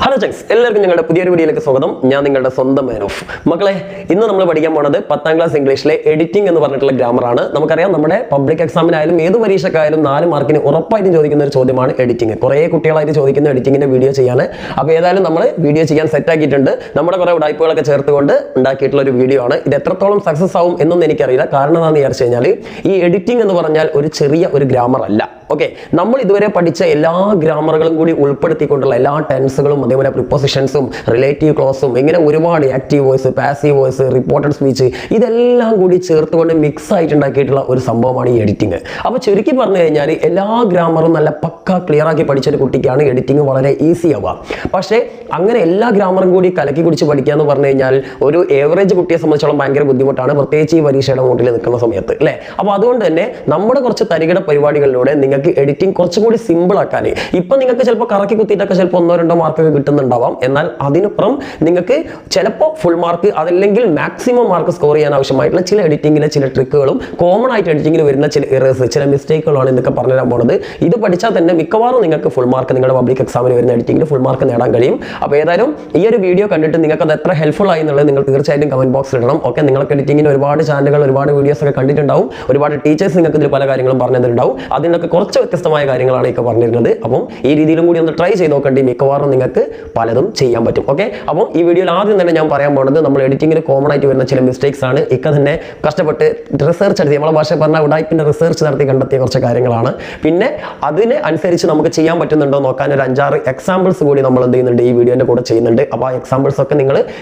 Hello ചങ്സ്, എല്ലാവർക്കും ഞങ്ങളുടെ പുതിയൊരു വീഡിയോയിലേക്ക് സ്വാഗതം. ഞാൻ നിങ്ങളുടെ സ്വന്തം മാൻ ഓഫ്. മക്കളെ, ഇന്ന് നമ്മൾ പഠിക്കാൻ പോണത് 10ാം ക്ലാസ് ഇംഗ്ലീഷിലെ എഡിറ്റിംഗ് എന്ന് പറഞ്ഞിട്ടുള്ള ഗ്രാമറാണ്. നമുക്കറിയാം, നമ്മുടെ പബ്ലിക് എക്സാമിനായാലും ഏത് പരീക്ഷക്കായാലും 4 മാർക്കിന് ഉറപ്പായിട്ടും ചോദിക്കുന്ന ഒരു ചോദ്യമാണ് എഡിറ്റിംഗ്. കുറേ കുട്ടികളായിട്ട് ചോദിക്കുന്ന എഡിറ്റിംഗിന്റെ വീഡിയോ ചെയ്യാൻ. അപ്പോൾ ഏതായാലും നമ്മൾ വീഡിയോ ചെയ്യാൻ സെറ്റ് ആക്കിയിട്ടുണ്ട്. നമ്മുടെ കുറേ ഉടായ്പകളൊക്കെ ചേർത്തുകൊണ്ട് ഉണ്ടാക്കിയിട്ടുള്ള ഒരു വീഡിയോ ആണ്. ഇത് എത്രത്തോളം സക്സസ് ആവും എന്നൊന്നും എനിക്കറിയില്ല. കാരണം എന്താണെന്ന് വിചാരിച്ചു കഴിഞ്ഞാൽ, ഈ എഡിറ്റിംഗ് എന്ന് പറഞ്ഞാൽ ഒരു ചെറിയ ഒരു ഗ്രാമർ അല്ല. ഓക്കെ, നമ്മൾ ഇതുവരെ പഠിച്ച എല്ലാ ഗ്രാമറുകളും കൂടി ഉൾപ്പെടുത്തിക്കൊണ്ടുള്ള എല്ലാ ടെൻസുകളും, അതേപോലെ പ്രിപ്പോസിഷൻസും റിലേറ്റീവ് ക്ലോസും, ഇങ്ങനെ ഒരുപാട് active voice, passive voice, reported speech, ഇതെല്ലാം കൂടി ചേർത്തുകൊണ്ട് മിക്സ് ആയിട്ട് ഉണ്ടാക്കിയിട്ടുള്ള ഒരു സംഭവമാണ് ഈ എഡിറ്റിംഗ്. അപ്പോൾ ചുരുക്കി പറഞ്ഞു കഴിഞ്ഞാൽ, എല്ലാ ഗ്രാമറും നല്ല പക്ക ക്ലിയർ ആക്കി പഠിച്ചൊരു കുട്ടിക്കാണ് എഡിറ്റിംഗ് വളരെ ഈസി ആവുക. പക്ഷേ അങ്ങനെ എല്ലാ ഗ്രാമറും കൂടി കലക്കി കുടിച്ച് പഠിക്കുക എന്ന് പറഞ്ഞു കഴിഞ്ഞാൽ ഒരു ഏവറേജ് കുട്ടിയെ സംബന്ധിച്ചോളം ഭയങ്കര ബുദ്ധിമുട്ടാണ്, പ്രത്യേകിച്ച് ഈ പരീക്ഷയുടെ മൂട്ടിൽ നിൽക്കുന്ന സമയത്ത്, അല്ലേ? അപ്പോൾ അതുകൊണ്ട് തന്നെ നമ്മുടെ കുറച്ച് തരികിട പരിപാടികളിലൂടെ നിങ്ങൾക്ക് എഡിറ്റിംഗ് കുറച്ചും കൂടി സിമ്പിൾ ആക്കാൻ, ഇപ്പൊ നിങ്ങൾക്ക് ചിലപ്പോൾ കറക്കി കുത്തിയിട്ടൊക്കെ ചിലപ്പോൾ 1-2 മാർക്കൊക്കെ കിട്ടുന്നുണ്ടാവാം. എന്നാൽ അതിനപ്പുറം നിങ്ങൾക്ക് ചിലപ്പോൾ ഫുൾ മാർക്ക്, അതല്ലെങ്കിൽ മാക്സിമം മാർക്ക് സ്കോർ ചെയ്യാൻ ആവശ്യമായിട്ടുള്ള ചില എഡിറ്റിംഗിലെ ചില ട്രിക്കുകളും, കോമൺ ആയിട്ട് എഡിറ്റിംഗിൽ വരുന്ന ചില എറേഴ്സ്, ചില മിസ്റ്റേക്കുകളാണ് ഇതൊക്കെ പറഞ്ഞു തരാൻ പോകുന്നത്. ഇത് പഠിച്ചാൽ തന്നെ മിക്കവാറും നിങ്ങൾക്ക് ഫുൾ മാർക്ക്, നിങ്ങളുടെ പബ്ലിക് എക്സാമിന് വരുന്ന എഡിറ്റിംഗിൽ ഫുൾ മാർക്ക് നേടാൻ കഴിയും. അപ്പോൾ ഏതായാലും ഈ ഒരു വീഡിയോ കണ്ടിട്ട് നിങ്ങൾക്ക് അത് എത്ര ഹെൽപ്ഫുൾ ആയി എന്നുള്ളത് നിങ്ങൾ തീർച്ചയായിട്ടും കമന്റ് ബോക്സിൽ ഇടണം. ഓക്കെ, നിങ്ങൾക്ക് എഡിറ്റിംഗിന് ഒരുപാട് ചാനലുകൾ, ഒരുപാട് വീഡിയോസ് ഒക്കെ കണ്ടിട്ടുണ്ടാവും, ഒരുപാട് ടീച്ചേഴ്സ് നിങ്ങൾക്ക് ഇതിൽ പല കാര്യങ്ങളും പറഞ്ഞു തന്നിട്ടുണ്ടാവും. അതിനൊക്കെ കുറച്ച് വ്യത്യസ്തമായ കാര്യങ്ങളാണ് ഇപ്പോൾ പറഞ്ഞിരുന്നത്. അപ്പം ഈ രീതിയിലും കൂടി ഒന്ന് ട്രൈ ചെയ്ത് നോക്കേണ്ടി, മിക്കവാറും നിങ്ങൾക്ക് പലതും ചെയ്യാൻ പറ്റും. ഓക്കെ, അപ്പം ഈ വീഡിയോയിൽ ആദ്യം തന്നെ ഞാൻ പറയാൻ പോകുന്നത് നമ്മൾ എഡിറ്റിംഗിൽ കോമൺ ആയിട്ട് വരുന്ന ചില മിസ്റ്റേക്സ് ആണ്. ഇക്ക തന്നെ കഷ്ടപ്പെട്ട് റിസർച്ച് നടത്തി, നമ്മളെ ഭാഷ പറഞ്ഞ ഉടായ്പിന്റെ റിസർച്ച് നടത്തി കണ്ടെത്തിയ കുറച്ച് കാര്യങ്ങളാണ്. പിന്നെ അതിന് അനുസരിച്ച് നമുക്ക് ചെയ്യാൻ പറ്റുന്നുണ്ടോ നോക്കാൻ ഒരു 5-6 എക്സാമ്പിൾസ് കൂടി നമ്മൾ എന്ത് ചെയ്യുന്നുണ്ട്, ഈ വീഡിയോന്റെ കൂടെ ചെയ്യുന്നുണ്ട്. അപ്പോൾ ആ എക്സാമ്പിൾസ് ഒക്കെ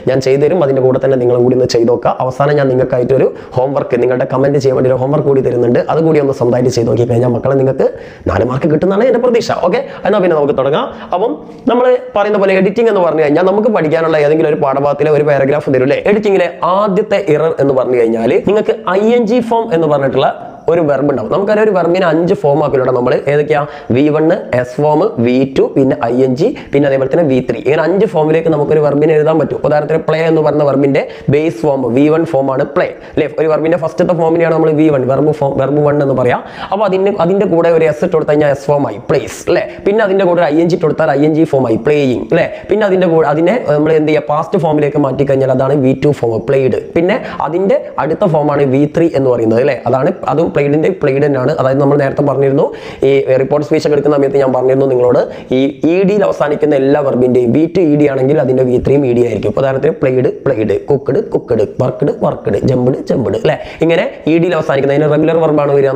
ഞാൻ ചെയ്തു തരും. അതിന്റെ കൂടെ തന്നെ നിങ്ങളും കൂടി ഒന്ന് ചെയ്ത് നോക്കുക. അവസാനം ഞാൻ നിങ്ങൾക്കായിട്ട് ഒരു ഹോംവർക്ക്, നിങ്ങളുടെ കമന്റ് ചെയ്യാൻ വേണ്ടി ഒരു ഹോംവർക്ക് കൂടി തരുന്നുണ്ട്. അതുകൂടി ഒന്ന് സ്വന്തമായിട്ട് ചെയ്ത് നോക്കി കഴിഞ്ഞാൽ മക്കളെ നിങ്ങൾക്ക് 4 മാർക്ക് കിട്ടുന്നതാണ് എന്റെ പ്രതീക്ഷ. ഓക്കെ, എന്നാൽ പിന്നെ നമുക്ക് തുടങ്ങാം. അപ്പം നമ്മൾ പറയുന്ന പോലെ എഡിറ്റിംഗ് എന്ന് പറഞ്ഞു കഴിഞ്ഞാൽ നമുക്ക് പഠിക്കാനുള്ള ഏതെങ്കിലും ഒരു പാഠഭാഗത്തിലെ ഒരു പാരഗ്രാഫ് തരും, അല്ലേ? എഡിറ്റിംഗിലെ ആദ്യത്തെ എറർ എന്ന് പറഞ്ഞു കഴിഞ്ഞാൽ നിങ്ങൾക്ക് ING ഫോം എന്ന് പറഞ്ഞിട്ടുള്ള ഒരു വെർബ് ഉണ്ടാവും. നമുക്കറിയാം, ഒരു വെർബിന് 5 ഫോം ആക്കിലൂടെ നമ്മൾ ഏതൊക്കെയാ? V1, S ഫോം, V2, പിന്നെ ING, പിന്നെ അതേപോലെ തന്നെ V3. ഇങ്ങനെ 5 ഫോമിലേക്ക് നമുക്കൊരു വെർബിനെ എഴുതാൻ പറ്റും. ഉദാഹരണത്തിന് പ്ലേ എന്ന് പറഞ്ഞ വെർബിന്റെ ബേസ് ഫോം V1 ഫോം ആണ് പ്ലേ, അല്ലേ? ഒരു വെർബിന്റെ ഫസ്റ്റത്തെ ഫോമിനെയാണ് നമ്മൾ V1 വെർബ് 1 എന്ന് പറയാം. അപ്പോൾ അതിന്റെ കൂടെ ഒരു S ഇട്ട് കൊടുത്തു കഴിഞ്ഞാൽ S ഫോം ആയി പ്ലേസ്, അല്ലേ? പിന്നെ അതിന്റെ കൂടെ ING ഇട്ട് കൊടുത്താൽ ING ഫോം ആയി പ്ലേയിങ്, അല്ലേ? പിന്നെ അതിന്റെ കൂടെ അതിനെ നമ്മൾ എന്ത് ചെയ്യുക, പാസ്റ്റ് ഫോമിലേക്ക് മാറ്റി കഴിഞ്ഞാൽ അതാണ് V2 ഫോം പ്ലേഡ്. പിന്നെ അതിന്റെ അടുത്ത ഫോമാണ് V3 എന്ന് പറയുന്നത്, അല്ലേ? അതും പ്ലേഡ് തന്നെയാണ്. അതായത് നമ്മൾ നേരത്തെ പറഞ്ഞിരുന്നു, ഈ റിപ്പോർട്ട് സ്പീച്ച് ഒക്കെ എടുക്കുന്ന സമയത്ത് ഞാൻ പറഞ്ഞിരുന്നു നിങ്ങളോട്, ഈ ED അവസാനിക്കുന്ന എല്ലാ വെർബിന്റെയും B to ED ആണെങ്കിൽ അതിന്റെ V3 ED ആയിരിക്കും. ഉദാഹരണത്തിന് പ്ലേഡ്, കുക്ക്ഡ്, വർക്ക്ഡ്, ജംപ്ഡ്, അല്ലെ? ഇങ്ങനെ ED അവസാനിക്കുന്ന അതിന് റെഗുലർ വെർബാണ് വരിക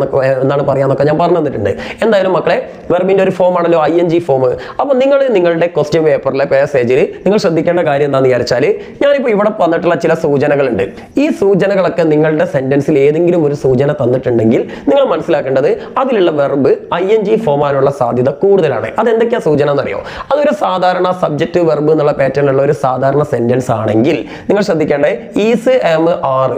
എന്നാണ് പറയാന്നൊക്കെ ഞാൻ പറഞ്ഞു തന്നിട്ടുണ്ട്. എന്തായാലും മക്കളെ, വെർബിന്റെ ഒരു ഫോം ആണല്ലോ ING ഫോം. അപ്പൊ നിങ്ങളുടെ ക്വസ്റ്റ്യൻ പേപ്പറിലെ പാസേജിൽ നിങ്ങൾ ശ്രദ്ധിക്കേണ്ട കാര്യം എന്താണെന്ന് വിചാരിച്ചാൽ, ഞാനിപ്പോൾ ഇവിടെ വന്നിട്ടുള്ള ചില സൂചനകളുണ്ട്. ഈ സൂചനകളൊക്കെ നിങ്ങളുടെ സെന്റൻസിൽ ഏതെങ്കിലും ഒരു സൂചന തന്നിട്ടുണ്ടെങ്കിൽ നിങ്ങൾ മനസ്സിലാക്കേണ്ടത് അതിലുള്ള വെർബ് ING ഫോം ആകാനുള്ള സാധ്യത കൂടുതലാണ്. അതെന്തൊക്കെയാ സൂചന എന്നറിയോ? അതൊരു സാധാരണ സബ്ജക്റ്റ് വെർബ് എന്നുള്ള പാറ്റേണിലുള്ള ഒരു സാധാരണ സെന്റൻസ് ആണെങ്കിൽ നിങ്ങൾ ശ്രദ്ധിക്കേണ്ടത് ഈസ്, ആം, ആർ,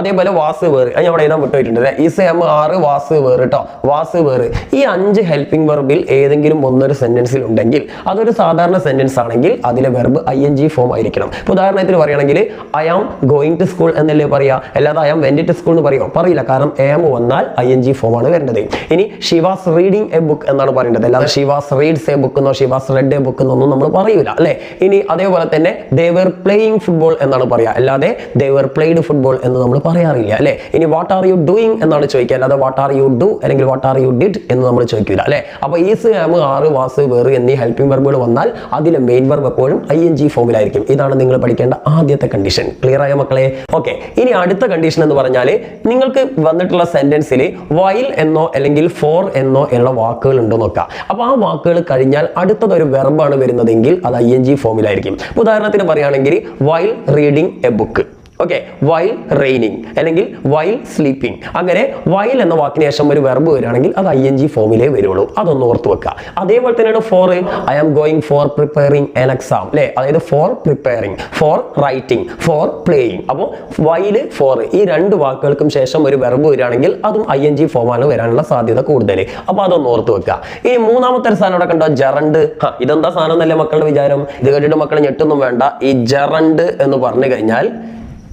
അതേപോലെ വാസ്, വേർ. ഞാൻ അവിടെ എഴുതാൻ വിട്ടുപോയിട്ടുണ്ട്. Is, am, are, was, were കേട്ടോ. വാസ്, വേർ, ഈ 5 ഹെൽപ്പിംഗ് വെർബിൽ ഏതെങ്കിലും ഒന്നൊരു സെന്റൻസിൽ ഉണ്ടെങ്കിൽ അതൊരു സാധാരണ സെന്റൻസ് ആണെങ്കിൽ അതിലെ വെർബ് ING ഫോം ആയിരിക്കണം. ഉദാഹരണത്തിന് പറയുകയാണെങ്കിൽ I am going to school എന്നല്ലേ പറയാ, അല്ലാതെ I am went to school എന്ന് പറയുമോ? പറയില്ല. കാരണം ആം വന്നാൽ ING ഫോം ആണ് വരേണ്ടത്. ഇനി she was reading a book എന്നാണ് പറയേണ്ടത്, അല്ലാതെ she was reads a book എന്നോ she was read a book എന്നൊന്നും നമ്മൾ പറയൂല, അല്ലെ? ഇനി അതേപോലെ തന്നെ ദേ വർ പ്ലേയിങ് ഫുട്ബോൾ എന്നാണ് പറയാ, അല്ലാതെ ദേ വർ പ്ലേഡ് ഫുട്ബോൾ എന്ന് നമ്മൾ പറയാറില്ല, അല്ലെ? ഇനി വാട്ട് ആർ യു ഡൂയിങ് എന്നാണ് ചോദിക്കുക, അല്ലാതെ വാട്ട് ആർ യു ഡു അല്ലെങ്കിൽ വാട്ട് ആർ യു ഡിഡ് എന്ന് നമ്മൾ ചോദിക്കില്ല, അല്ലെ? അപ്പൊ is, am, are, was, were എന്നീ ഹെൽപ്പിംഗ് വെർബുകൾ വന്നാൽ അതിലെ മെയിൻ വെർബ് എപ്പോഴും ING ഫോമിലായിരിക്കും. ഇതാണ് നിങ്ങൾ പഠിക്കേണ്ട ആദ്യത്തെ കണ്ടീഷൻ. ക്ലിയർ ആയ മക്കളെ? ഓക്കെ, ഇനി അടുത്ത കണ്ടീഷൻ എന്ന് പറഞ്ഞാൽ നിങ്ങൾക്ക് വന്നിട്ടുള്ള സെന്റൻസിൽ വൈൽ എന്നോ അല്ലെങ്കിൽ ഫോർ എന്നോ ഉള്ള വാക്കുകൾ ഉണ്ടോ നോക്കാം. അപ്പൊ ആ വാക്കുകൾ കഴിഞ്ഞാൽ അടുത്തതൊരു വെർബാണ് വരുന്നതെങ്കിൽ അത് ING ഫോമിലായിരിക്കും. ഉദാഹരണത്തിന് പറയുകയാണെങ്കിൽ while reading a book, okay, while raining അല്ലെങ്കിൽ വൈൽ സ്ലീപ്പിംഗ്. അങ്ങനെ വൈൽ എന്ന വാക്കിന് ശേഷം ഒരു വെർബ് വരികയാണെങ്കിൽ അത് ING ഫോമിലേ വരുള്ളൂ. അതൊന്ന് ഓർത്ത് വെക്കുക. അതേപോലെ തന്നെയാണ് for, I am going for preparing an exam, അല്ലെ? അതായത് for preparing, for writing, for playing. അപ്പോൾ വൈല്, ഫോർ ഈ 2 വാക്കുകൾക്കും ശേഷം ഒരു വെർബ് വരികയാണെങ്കിൽ അതും ING ഫോമാണ് വരാനുള്ള സാധ്യത കൂടുതൽ. അപ്പൊ അതൊന്ന് ഓർത്ത് വെക്കുക. ഈ മൂന്നാമത്തെ ഒരു സാധനം ഇവിടെ കണ്ടോ, ജറണ്ട്. ഇതെന്താ സാധനം എന്നല്ലേ മക്കളുടെ വിചാരം? ഇത് കേട്ടിട്ട് മക്കളെ ഞെട്ടൊന്നും വേണ്ട. ഈ ജറണ്ട് എന്ന് പറഞ്ഞു കഴിഞ്ഞാൽ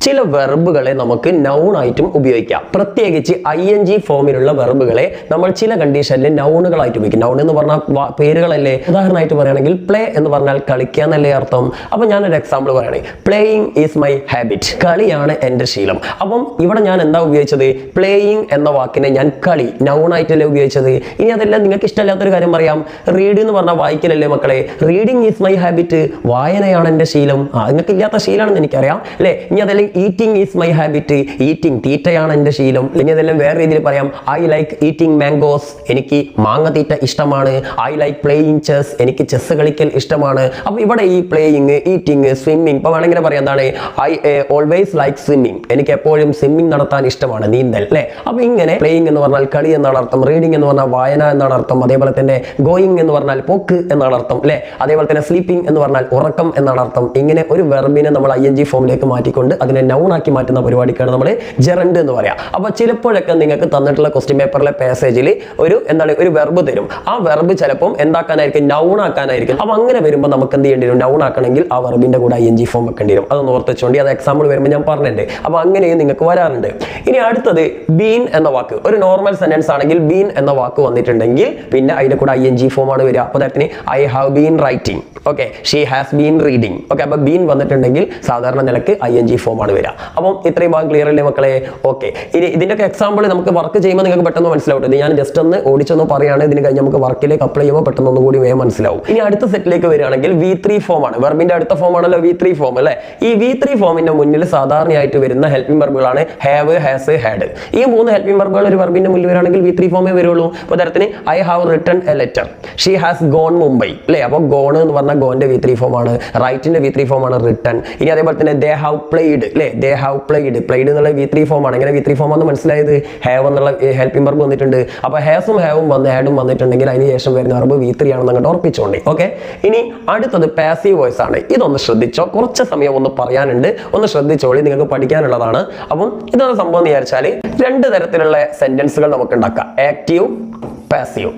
ചില വെർബുകളെ നമുക്ക് നൗൺ ആയിട്ടും ഉപയോഗിക്കാം. പ്രത്യേകിച്ച് ING ഫോമിലുള്ള വെർബുകളെ നമ്മൾ ചില കണ്ടീഷനിൽ നൗണുകളായിട്ട് ഉപയോഗിക്കും. നൗൺ എന്ന് പറഞ്ഞാൽ പേരുകളല്ലേ. ഉദാഹരണമായിട്ട് പറയുകയാണെങ്കിൽ പ്ലേ എന്ന് പറഞ്ഞാൽ കളിക്കുക എന്നല്ലേ അർത്ഥം. അപ്പൊ ഞാനൊരു എക്സാമ്പിൾ പറയുകയാണെങ്കിൽ പ്ലേയിങ് ഈസ് മൈ ഹാബിറ്റ്, കളിയാണ് എൻ്റെ ശീലം. അപ്പം ഇവിടെ ഞാൻ എന്താ ഉപയോഗിച്ചത്? പ്ലേയിങ് എന്ന വാക്കിനെ ഞാൻ കളി നൗൺ ആയിട്ടല്ലേ ഉപയോഗിച്ചത്. ഇനി അതെല്ലാം നിങ്ങൾക്ക് ഇഷ്ടമല്ലാത്തൊരു കാര്യം പറയാം. റീഡ് എന്ന് പറഞ്ഞാൽ വായിക്കലല്ലേ മക്കളെ. റീഡിങ് ഈസ് മൈ ഹാബിറ്റ്, വായനയാണ് എൻ്റെ ശീലം. നിങ്ങൾക്ക് ഇല്ലാത്ത ശീലമാണെന്ന് എനിക്കറിയാം അല്ലേ. ഇനി അതെല്ലാം eating is my habit, eating തീറ്റയാണ് എൻ്റെ ശീലം. ഇനി അതെല്ലാം വേറെ രീതിയിൽ പറയാം. ഐ ലൈക്ക് ഈറ്റിംഗ് മാംഗോസ്, എനിക്ക് മാങ്ങ തീറ്റ ഇഷ്ടമാണ്. ഐ ലൈക്ക് പ്ലേയിങ് ചെസ്, എനിക്ക് ചെസ് കളിക്കൽ ഇഷ്ടമാണ്. അപ്പൊ ഇവിടെ ഈ പ്ലേയിങ്, ഈറ്റിംഗ്, സ്വിമ്മിങ്, ഇപ്പൊ വേണമെങ്കിൽ പറയാം എന്താണ്, ഐ ഓൾവേസ് ലൈക്ക് സ്വിമ്മിങ്, എനിക്ക് എപ്പോഴും സ്വിമ്മിങ് നടത്താൻ ഇഷ്ടമാണ്, നീന്തൽ അല്ലെ. അപ്പൊ ഇങ്ങനെ പ്ലേയിങ് എന്ന് പറഞ്ഞാൽ കളി എന്നാണ് അർത്ഥം, റീഡിംഗ് എന്ന് പറഞ്ഞാൽ വായന എന്നാണ് അർത്ഥം, അതേപോലെ തന്നെ ഗോയിങ് എന്ന് പറഞ്ഞാൽ പോക്ക് എന്നാണ് അർത്ഥം അല്ലെ. അതേപോലെ തന്നെ സ്ലീപ്പിംഗ് എന്ന് പറഞ്ഞാൽ ഉറക്കം എന്നാണ് അർത്ഥം. ഇങ്ങനെ ഒരു വെർബിനെ നമ്മൾ ING ഫോമിലേക്ക് മാറ്റിക്കൊണ്ട് അതിനെ നൗൺ ആക്കി മാറ്റുന്ന പരിപാടിക്കാണ് നമ്മൾ ജെറണ്ട് എന്ന് പറയാം. അപ്പൊ ചിലപ്പോഴൊക്കെ നിങ്ങൾക്ക് തന്നിട്ടുള്ള ക്വസ്റ്റ്യൻ പേപ്പറിലെ പാസേജിൽ ഒരു വെർബ് തരും. ആ വെർബ് ചിലപ്പോൾ എന്താക്കാനായിരിക്കും? നൗൺ ആക്കാനായിരിക്കും. അപ്പൊ അങ്ങനെ വരുമ്പോൾ നമുക്ക് എന്ത് ചെയ്യേണ്ടി വരും? നൗൺ ആക്കണമെങ്കിൽ ആ വെർബിന്റെ കൂടെ ING ഫോം വെക്കേണ്ടി വരും. അതൊന്ന് ഓർത്ത് വെച്ചോണ്ടി. അത് എക്സാമ്പിൾ വരുമ്പോൾ ഞാൻ പറഞ്ഞിട്ടുണ്ട്. അപ്പൊ അങ്ങനെയും നിങ്ങൾക്ക് വരാറുണ്ട്. ഇനി അടുത്തത് ബീൻ എന്ന വാക്ക്. ഒരു നോർമൽ സെന്റൻസ് ആണെങ്കിൽ ബീൻ എന്ന വാക്ക് വന്നിട്ടുണ്ടെങ്കിൽ പിന്നെ അതിന്റെ കൂടെ ING ഫോം ആണ് വരിക. അപ്പൊ ദാറ്റിന് I have been writing, okay, she has been reading, okay. അപ്പൊ ബീൻ വന്നിട്ടുണ്ടെങ്കിൽ സാധാരണ നിലക്ക് ING ഫോം ആണ് വരിക. അപ്പം ഇത്രയും ഭാഗം ക്ലിയർ അല്ലേ മക്കളെ? ഓക്കെ. ഇനി ഇതിന്റെയൊക്കെ എക്സാമ്പിൾ നമുക്ക് വർക്ക് ചെയ്യുമ്പോൾ നിങ്ങൾക്ക് പെട്ടെന്ന് മനസ്സിലാവും. ഇത് ഞാൻ ജസ്റ്റ് ഒന്ന് ഓടിച്ചൊന്ന് പറയുകയാണ്. ഇതിന് കഴിഞ്ഞ് നമുക്ക് വർക്കിലേക്ക് അപ്ലൈ ചെയ്യുമ്പോൾ പെട്ടെന്ന് ഒന്നുകൂടി വേഗം മനസ്സിലാവും. ഇനി അടുത്ത സെറ്റിലേക്ക് വരികയാണെങ്കിൽ V3 ഫോം ആണ്. വെർബിന്റെ അടുത്ത ഫോം ആണല്ലോ V3 ഫോം അല്ലെ. ഈ V3 ഫോമിന്റെ മുന്നിൽ സാധാരണയായിട്ട് വരുന്ന ഹെൽപ്പിംഗ് വെർബുകളാണ് ഹാവ്, ഹാസ്, ഹാഡ്. ഈ മൂന്ന് ഹെൽപ്പിംഗ് വെർബുകൾ ഒരു വെർബിന്റെ മുന്നിൽ വരികയാണെങ്കിൽ V3 ഫോമേ വരുള്ളൂ. ഉദാഹരണത്തിന് I have written a letter, she has gone Mumbai അല്ലെ. അപ്പൊ ഗോൺ എന്ന് പറഞ്ഞാൽ ഗോന്റെ V3 ഫോം ആണ്, റൈറ്റിന്റെ V3 ഫോം ആണ് റിട്ടൺ. ഇനി അതേപോലെ തന്നെ ദേ ഹാവ് പ്ലേഡ് അല്ലെ, ദേ ഹാവ് പ്ലേഡ്, പ്ലേഡ് എന്നുള്ള V3 ഫോം ആണ്. എങ്ങനെ V3 ഫോം ആണെന്ന് മനസ്സിലായത്? ഹാവ് എന്നുള്ള ഹെൽപ്പിംഗ് വെർബ് വന്നിട്ടുണ്ട്. അപ്പൊ ഹാസും ഹാവും വന്ന് ഹാഡും വന്നിട്ടുണ്ടെങ്കിൽ അതിന് ശേഷം വരുന്ന വെർബ് V3 ആണെന്ന് അങ്ങോട്ട് ഉറപ്പിച്ചോണ്ടി. ഓക്കെ. ഇനി അടുത്തത് പാസീവ് വോയിസ് ആണ്. ഇതൊന്ന് ശ്രദ്ധിച്ചോ, കുറച്ച് സമയം ഒന്ന് പറയാനുണ്ട്, ഒന്ന് ശ്രദ്ധിച്ചോളി, നിങ്ങൾക്ക് പഠിക്കാനുള്ളതാണ്. അപ്പം ഇതാണ് സംഭവം എന്ന് വിചാരിച്ചാൽ രണ്ട് തരത്തിലുള്ള സെന്റൻസുകൾ നമുക്ക് ഉണ്ടാക്കാം, ആക്റ്റീവ്, പാസീവ്.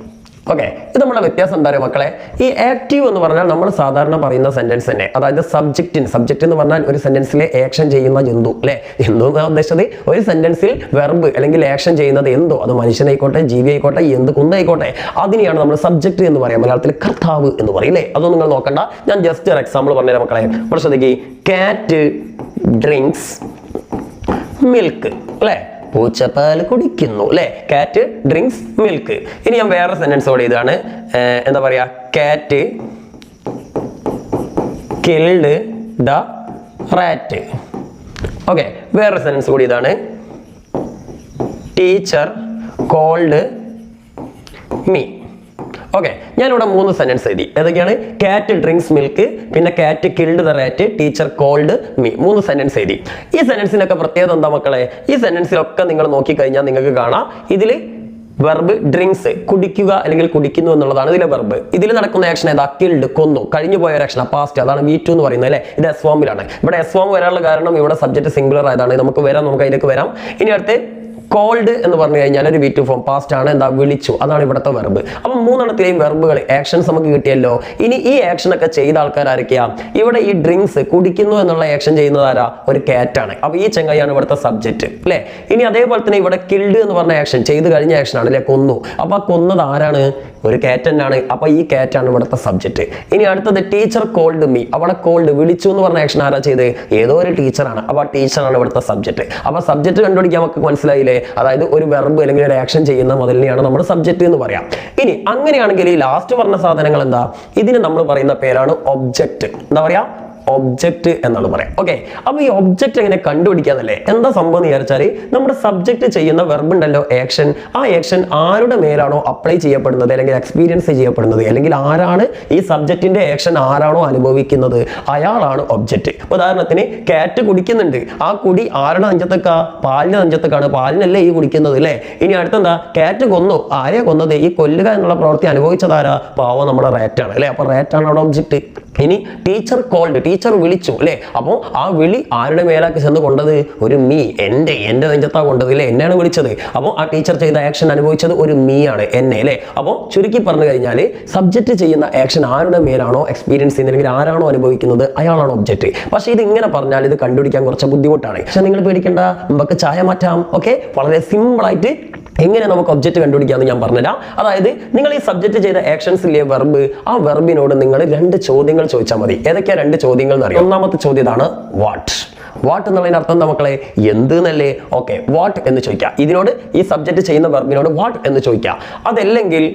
ഓക്കെ. ഇത് നമ്മുടെ വ്യത്യാസം എന്താ പറയുക മക്കളെ? ഈ ആക്റ്റീവ് എന്ന് പറഞ്ഞാൽ നമ്മൾ സാധാരണ പറയുന്ന സെന്റൻസ് തന്നെ, അതായത് സബ്ജക്റ്റ് എന്ന് പറഞ്ഞാൽ ഒരു സെന്റൻസിലെ ആക്ഷൻ ചെയ്യുന്ന ജന്തു അല്ലെ. ജന്തു എന്ന് ഉദ്ദേശിച്ചത് ഒരു സെന്റൻസിൽ വെർബ് അല്ലെങ്കിൽ ആക്ഷൻ ചെയ്യുന്നത് എന്തോ, അത് മനുഷ്യനായിക്കോട്ടെ, ജീവി ആയിക്കോട്ടെ, എന്ത് കുന്നായിക്കോട്ടെ, അതിനെയാണ് നമ്മൾ സബ്ജക്റ്റ് എന്ന് പറയാം. മലയാളത്തിൽ കർത്താവ് എന്ന് പറയും അല്ലേ. അതൊന്നും നിങ്ങൾ നോക്കണ്ട, ഞാൻ ജസ്റ്റ് ഒരു എക്സാമ്പിൾ പറഞ്ഞുതരാം മക്കളെ. ഇവിടെ ശ്രദ്ധിക്കുക, കാറ്റ് ഡ്രിങ്ക്സ് മിൽക്ക് അല്ലെ, പൂച്ചപ്പാൽ കുടിക്കുന്നു അല്ലെ. കാറ്റ് ഡ്രിങ്ക്സ് മിൽക്ക്. ഇനി ഞാൻ വേറെ സെന്റൻസ് കൂടെ ഇതാണ്, എന്താ പറയാ, കാറ്റ് കിൽഡ് ദ റാറ്റ്. ഓക്കെ. വേറെ സെന്റൻസ് കൂടി ഇതാണ്, ടീച്ചർ കോൾഡ് മീ. ഓക്കെ. ഞാനിവിടെ മൂന്ന് സെന്റൻസ് എഴുതി. ഏതൊക്കെയാണ്? കാറ്റ് ഡ്രിങ്ക്സ് മിൽക്ക്, പിന്നെ cat killed the rat, teacher called me. മൂന്ന് സെന്റൻസ് എഴുതി. ഈ സെന്റൻസിനൊക്കെ പ്രത്യേകത എന്താ മക്കളെ? ഈ സെന്റൻസിലൊക്കെ നിങ്ങൾ നോക്കിക്കഴിഞ്ഞാൽ നിങ്ങൾക്ക് കാണാം ഇതിൽ വെർബ് ഡ്രിങ്ക്സ്, കുടിക്കുക അല്ലെങ്കിൽ കുടിക്കുന്നു എന്നുള്ളതാണ് ഇതിലെ വെർബ്. ഇതിൽ നടക്കുന്ന ആക്ഷൻ ഏതാ? കിൽഡ്, കൊന്നു, കഴിഞ്ഞു പോയ ഒരു ആക്ഷൻ, പാസ്റ്റ്, അതാണ് V2 എന്ന് പറയുന്നത് അല്ലെ. ഇത് S ഫോമിലാണ്. ഇവിടെ S ഫോം വരാനുള്ള കാരണം ഇവിടെ സബ്ജക്ട് സിംഗുലർ ആയതാണ്. നമുക്ക് അതിലേക്ക് വരാം. ഇനി അടുത്ത് കോൾഡ് എന്ന് പറഞ്ഞു കഴിഞ്ഞാൽ ഒരു V2 ഫോം, പാസ്റ്റ് ആണ്. എന്താ? വിളിച്ചു, അതാണ് ഇവിടുത്തെ വെർബ്. അപ്പം മൂന്നെണ്ണത്തിലെയും വെർബുകൾ ആക്ഷൻസ് നമുക്ക് കിട്ടിയല്ലോ. ഇനി ഈ ആക്ഷൻ ഒക്കെ ചെയ്ത ആൾക്കാരായിരിക്കാം. ഇവിടെ ഈ ഡ്രിങ്ക്സ്, കുടിക്കുന്നു എന്നുള്ള ആക്ഷൻ ചെയ്യുന്നത് ആരാ? ഒരു കാറ്റാണ്. അപ്പൊ ഈ ചെങ്ങായിയാണ് ഇവിടുത്തെ സബ്ജക്റ്റ് അല്ലെ. ഇനി അതേപോലെ തന്നെ ഇവിടെ കിൽഡ് എന്ന് പറഞ്ഞ ആക്ഷൻ ചെയ്ത് കഴിഞ്ഞ ആക്ഷൻ ആണ് അല്ലെ, കൊന്നു. അപ്പൊ കൊന്നത് ആരാണ്? ഒരു കാറ്റനാണ്. അപ്പൊ ഈ കാറ്റാണ് ഇവിടുത്തെ സബ്ജക്റ്റ്. ഇനി അടുത്തത് ടീച്ചർ കോൾഡ് മീ. അവിടെ കോൾഡ്, വിളിച്ചു എന്ന് പറഞ്ഞ ആക്ഷൻ ആരാ ചെയ്ത്? ഏതോ ഒരു ടീച്ചറാണ്. അപ്പൊ ആ ടീച്ചറാണ് ഇവിടുത്തെ സബ്ജക്റ്റ്. അപ്പൊ സബ്ജക്റ്റ് കണ്ടുപിടിക്കാൻ നമുക്ക് മനസ്സിലായില്ലേ? അതായത് ഒരു വെർബ് അല്ലെങ്കിൽ ഒരു ആക്ഷൻ ചെയ്യുന്ന മുതലിനെയാണ് നമ്മൾ സബ്ജക്റ്റ് എന്ന് പറയാം. ഇനി അങ്ങനെയാണെങ്കിൽ ഈ ലാസ്റ്റ് പറഞ്ഞ സാധനങ്ങൾ എന്താ? ഇതിന് നമ്മൾ പറയുന്ന പേരാണ് ഒബ്ജക്റ്റ്. എന്താ പറയാ? ഒബ്ജക്റ്റ് എന്നാണ് പറയാം. ഓക്കെ. അപ്പൊ ഈ ഒബ്ജക്റ്റ് എങ്ങനെ കണ്ടുപിടിക്കാന്നല്ലേ? എന്താ സംഭവം എന്ന് വിചാരിച്ചാൽ നമ്മുടെ സബ്ജക്റ്റ് ചെയ്യുന്ന വെർബ് ഉണ്ടല്ലോ, ആക്ഷൻ, ആ ആക്ഷൻ ആരുടെ മേലാണോ അപ്ലൈ ചെയ്യപ്പെടുന്നത് അല്ലെങ്കിൽ എക്സ്പീരിയൻസ് ചെയ്യപ്പെടുന്നത്, അല്ലെങ്കിൽ ആരാണ് ഈ സബ്ജക്റ്റിന്റെ ആക്ഷൻ ആരാണോ അനുഭവിക്കുന്നത്, അയാളാണ് ഒബ്ജക്റ്റ്. ഉദാഹരണത്തിന് കാറ്റ് കുടിക്കുന്നുണ്ട്, ആ കുടി ആരുടെ നെഞ്ചത്തേക്കാ? പാലിന്റെ നെഞ്ചത്തേക്കാണ്. പാലിനല്ലേ ഈ കുടിക്കുന്നത് അല്ലേ. ഇനി അടുത്തെന്താ? കാറ്റ് കൊന്നു, ആരെയാ കൊന്നത്? ഈ കൊല്ലുക എന്നുള്ള പ്രവൃത്തി അനുഭവിച്ചത് ആരാ? പാവം നമ്മുടെ റാറ്റാണ് അല്ലെ. അപ്പൊ റാറ്റാണ് അവിടെ ഒബ്ജക്റ്റ്. ഇനി ടീച്ചർ കോൾഡ് ടീച്ചർ വിളിച്ചു അല്ലേ. അപ്പോൾ ആ വിളി ആരുടെ മേലാക്കി ചെന്ന് കൊണ്ടത്? ഒരു മീ, എൻ്റെ നെഞ്ചത്താ കൊണ്ടത് അല്ലേ, എന്നെയാണ് വിളിച്ചത്. അപ്പോൾ ആ ടീച്ചർ ചെയ്ത ആക്ഷൻ അനുഭവിച്ചത് ഒരു മീ ആണ്, എന്നെ അല്ലേ. അപ്പോൾ ചുരുക്കി പറഞ്ഞു കഴിഞ്ഞാൽ സബ്ജക്റ്റ് ചെയ്യുന്ന ആക്ഷൻ ആരുടെ മേലാണോ എക്സ്പീരിയൻസ് ചെയ്യുന്നത്, ആരാണോ അനുഭവിക്കുന്നത്, അയാളാണ് ഒബ്ജക്റ്റ്. പക്ഷേ ഇത് ഇങ്ങനെ പറഞ്ഞാൽ ഇത് കണ്ടുപിടിക്കാൻ കുറച്ച് ബുദ്ധിമുട്ടാണ്. പക്ഷെ നിങ്ങൾ പേടിക്കേണ്ട, നമുക്ക് ചായ മാറ്റാം. ഓക്കെ, വളരെ സിമ്പിൾ ആയിട്ട് എങ്ങനെ നമുക്ക് ഒബ്ജക്റ്റ് കണ്ടുപിടിക്കാമെന്ന് ഞാൻ പറഞ്ഞുതരാം. അതായത് നിങ്ങൾ ഈ സബ്ജക്റ്റ് ചെയ്ത ആക്ഷൻസിലെ വെർബ്, ആ വെർബിനോട് നിങ്ങൾ 2 ചോദ്യങ്ങൾ ചോദിച്ചാൽ മതി. ഏതൊക്കെയാ 2 ചോദ്യങ്ങൾ എന്നറിയാം. ഒന്നാമത്തെ ചോദ്യം ഇതാണ്, വാട്ട്. വാട്ട് എന്നുള്ളതിന് അർത്ഥം എന്താ മക്കളെ? എന്ത് എന്നല്ലേ. ഓക്കെ, വാട്ട് എന്ന് ചോദിക്കുക. ഇതിനോട് ഈ സബ്ജക്റ്റ് ചെയ്യുന്ന വെർബിനോട് വാട്ട് എന്ന് ചോദിക്കുക. അതല്ലെങ്കിൽ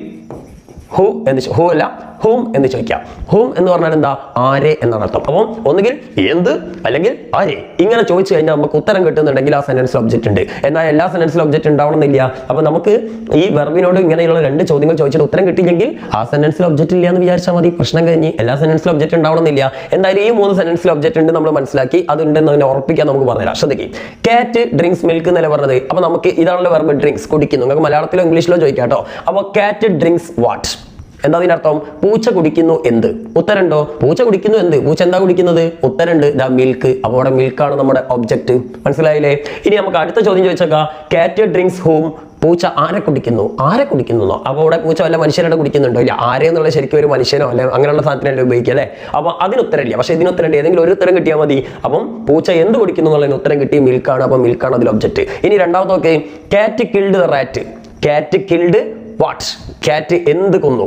ഹൂ എന്ന്, ഹൂ അല്ല ഹൂം എന്ന് ചോദിക്കാം. ഹൂം എന്ന് പറഞ്ഞാൽ എന്താ? ആരെ എന്നാണ് അർത്ഥം. അപ്പം ഒന്നുകിൽ എന്ത് അല്ലെങ്കിൽ ആരെ, ഇങ്ങനെ ചോദിച്ചു കഴിഞ്ഞാൽ നമുക്ക് ഉത്തരം കിട്ടുന്നുണ്ടെങ്കിൽ ആ സെന്റൻസിൽ ഒബ്ജക്റ്റ് ഉണ്ട്. എന്നാൽ എല്ലാ സെന്റൻസിലും ഒബ്ജക്റ്റ് ഉണ്ടാവണമെന്നില്ല. അപ്പൊ നമുക്ക് ഈ വെർബിനോട് ഇങ്ങനെയുള്ള 2 ചോദ്യങ്ങൾ ചോദിച്ചിട്ട് ഉത്തരം കിട്ടിയില്ലെങ്കിൽ ആ സെന്റൻസിൽ ഒബ്ജക്റ്റ് ഇല്ല എന്ന് വിചാരിച്ചാൽ മതി, പ്രശ്നം കഴിഞ്ഞ്. എല്ലാ സെന്റൻസിലും ഒബ്ജക്റ്റ് ഉണ്ടാവണമെന്നില്ല. എന്തായാലും ഈ 3 സെന്റൻസിൽ ഒബ്ജക്റ്റ് ഉണ്ട് നമ്മൾ മനസ്സിലാക്കി. അതുണ്ടെന്ന് തന്നെ ഉറപ്പിക്കാൻ നമുക്ക് പറഞ്ഞുതരാം. ശ്രദ്ധിക്കും, കാറ്റ് ഡ്രിങ്ക്സ് മിൽക്ക് എന്നല്ലേ പറഞ്ഞത്. അപ്പൊ നമുക്ക് ഇതാണല്ലോ വെർബ്, ഡ്രിങ്ക്സ്, കുടിക്കുന്നു. നിങ്ങൾക്ക് മലയാളത്തിലോ ഇംഗ്ലീഷിലോ ചോദിക്കാം കേട്ടോ. അപ്പോൾ കാറ്റ് ഡ്രിങ്ക്സ് വാട്ട്, എന്താ അതിനർത്ഥം? പൂച്ച കുടിക്കുന്നു എന്ത്? ഉത്തരണ്ടോ? പൂച്ച കുടിക്കുന്നു എന്ത്? പൂച്ച എന്താ കുടിക്കുന്നത്? ഉത്തരണ്ട്, ദ മിൽക്ക്. അപ്പോൾ അവിടെ മിൽക്കാണ് നമ്മുടെ ഒബ്ജക്റ്റ്. മനസ്സിലായില്ലേ? ഇനി നമുക്ക് അടുത്ത ചോദ്യം ചോദിച്ചേക്കാം, കാറ്റ് ഡ്രിങ്ക്സ് ഹൂം, പൂച്ച ആരെ കുടിക്കുന്നു? ആരെ കുടിക്കുന്നോ? അപ്പോൾ അവിടെ പൂച്ച വല്ല മനുഷ്യരുടെ കുടിക്കുന്നുണ്ടോ? ഇല്ല. ആരെ എന്നുള്ള ശരിക്കും ഒരു മനുഷ്യനോ അല്ലെ അങ്ങനെയുള്ള സാധനത്തിനല്ലേ ഉപയോഗിക്കുക അല്ലേ. അപ്പോൾ അതിന് ഉത്തരമില്ല. പക്ഷേ ഇതിന് ഉത്തരം ഏതെങ്കിലും ഒരു ഉത്തരം കിട്ടിയാൽ മതി. അപ്പം പൂച്ച എന്ത് കുടിക്കുന്നു എന്നുള്ളതിന് ഉത്തരം കിട്ടി, മിൽക്കാണ്. അപ്പോൾ മിൽക്കാണ് അതിൽ ഒബ്ജക്റ്റ്. ഇനി രണ്ടാമതൊക്കെ, കാറ്റ് കിൽഡ് ദ റാറ്റ്. കാറ്റ് കിൽഡ് വാട്ട്? കാറ്റ് എന്ത് കൊന്നു?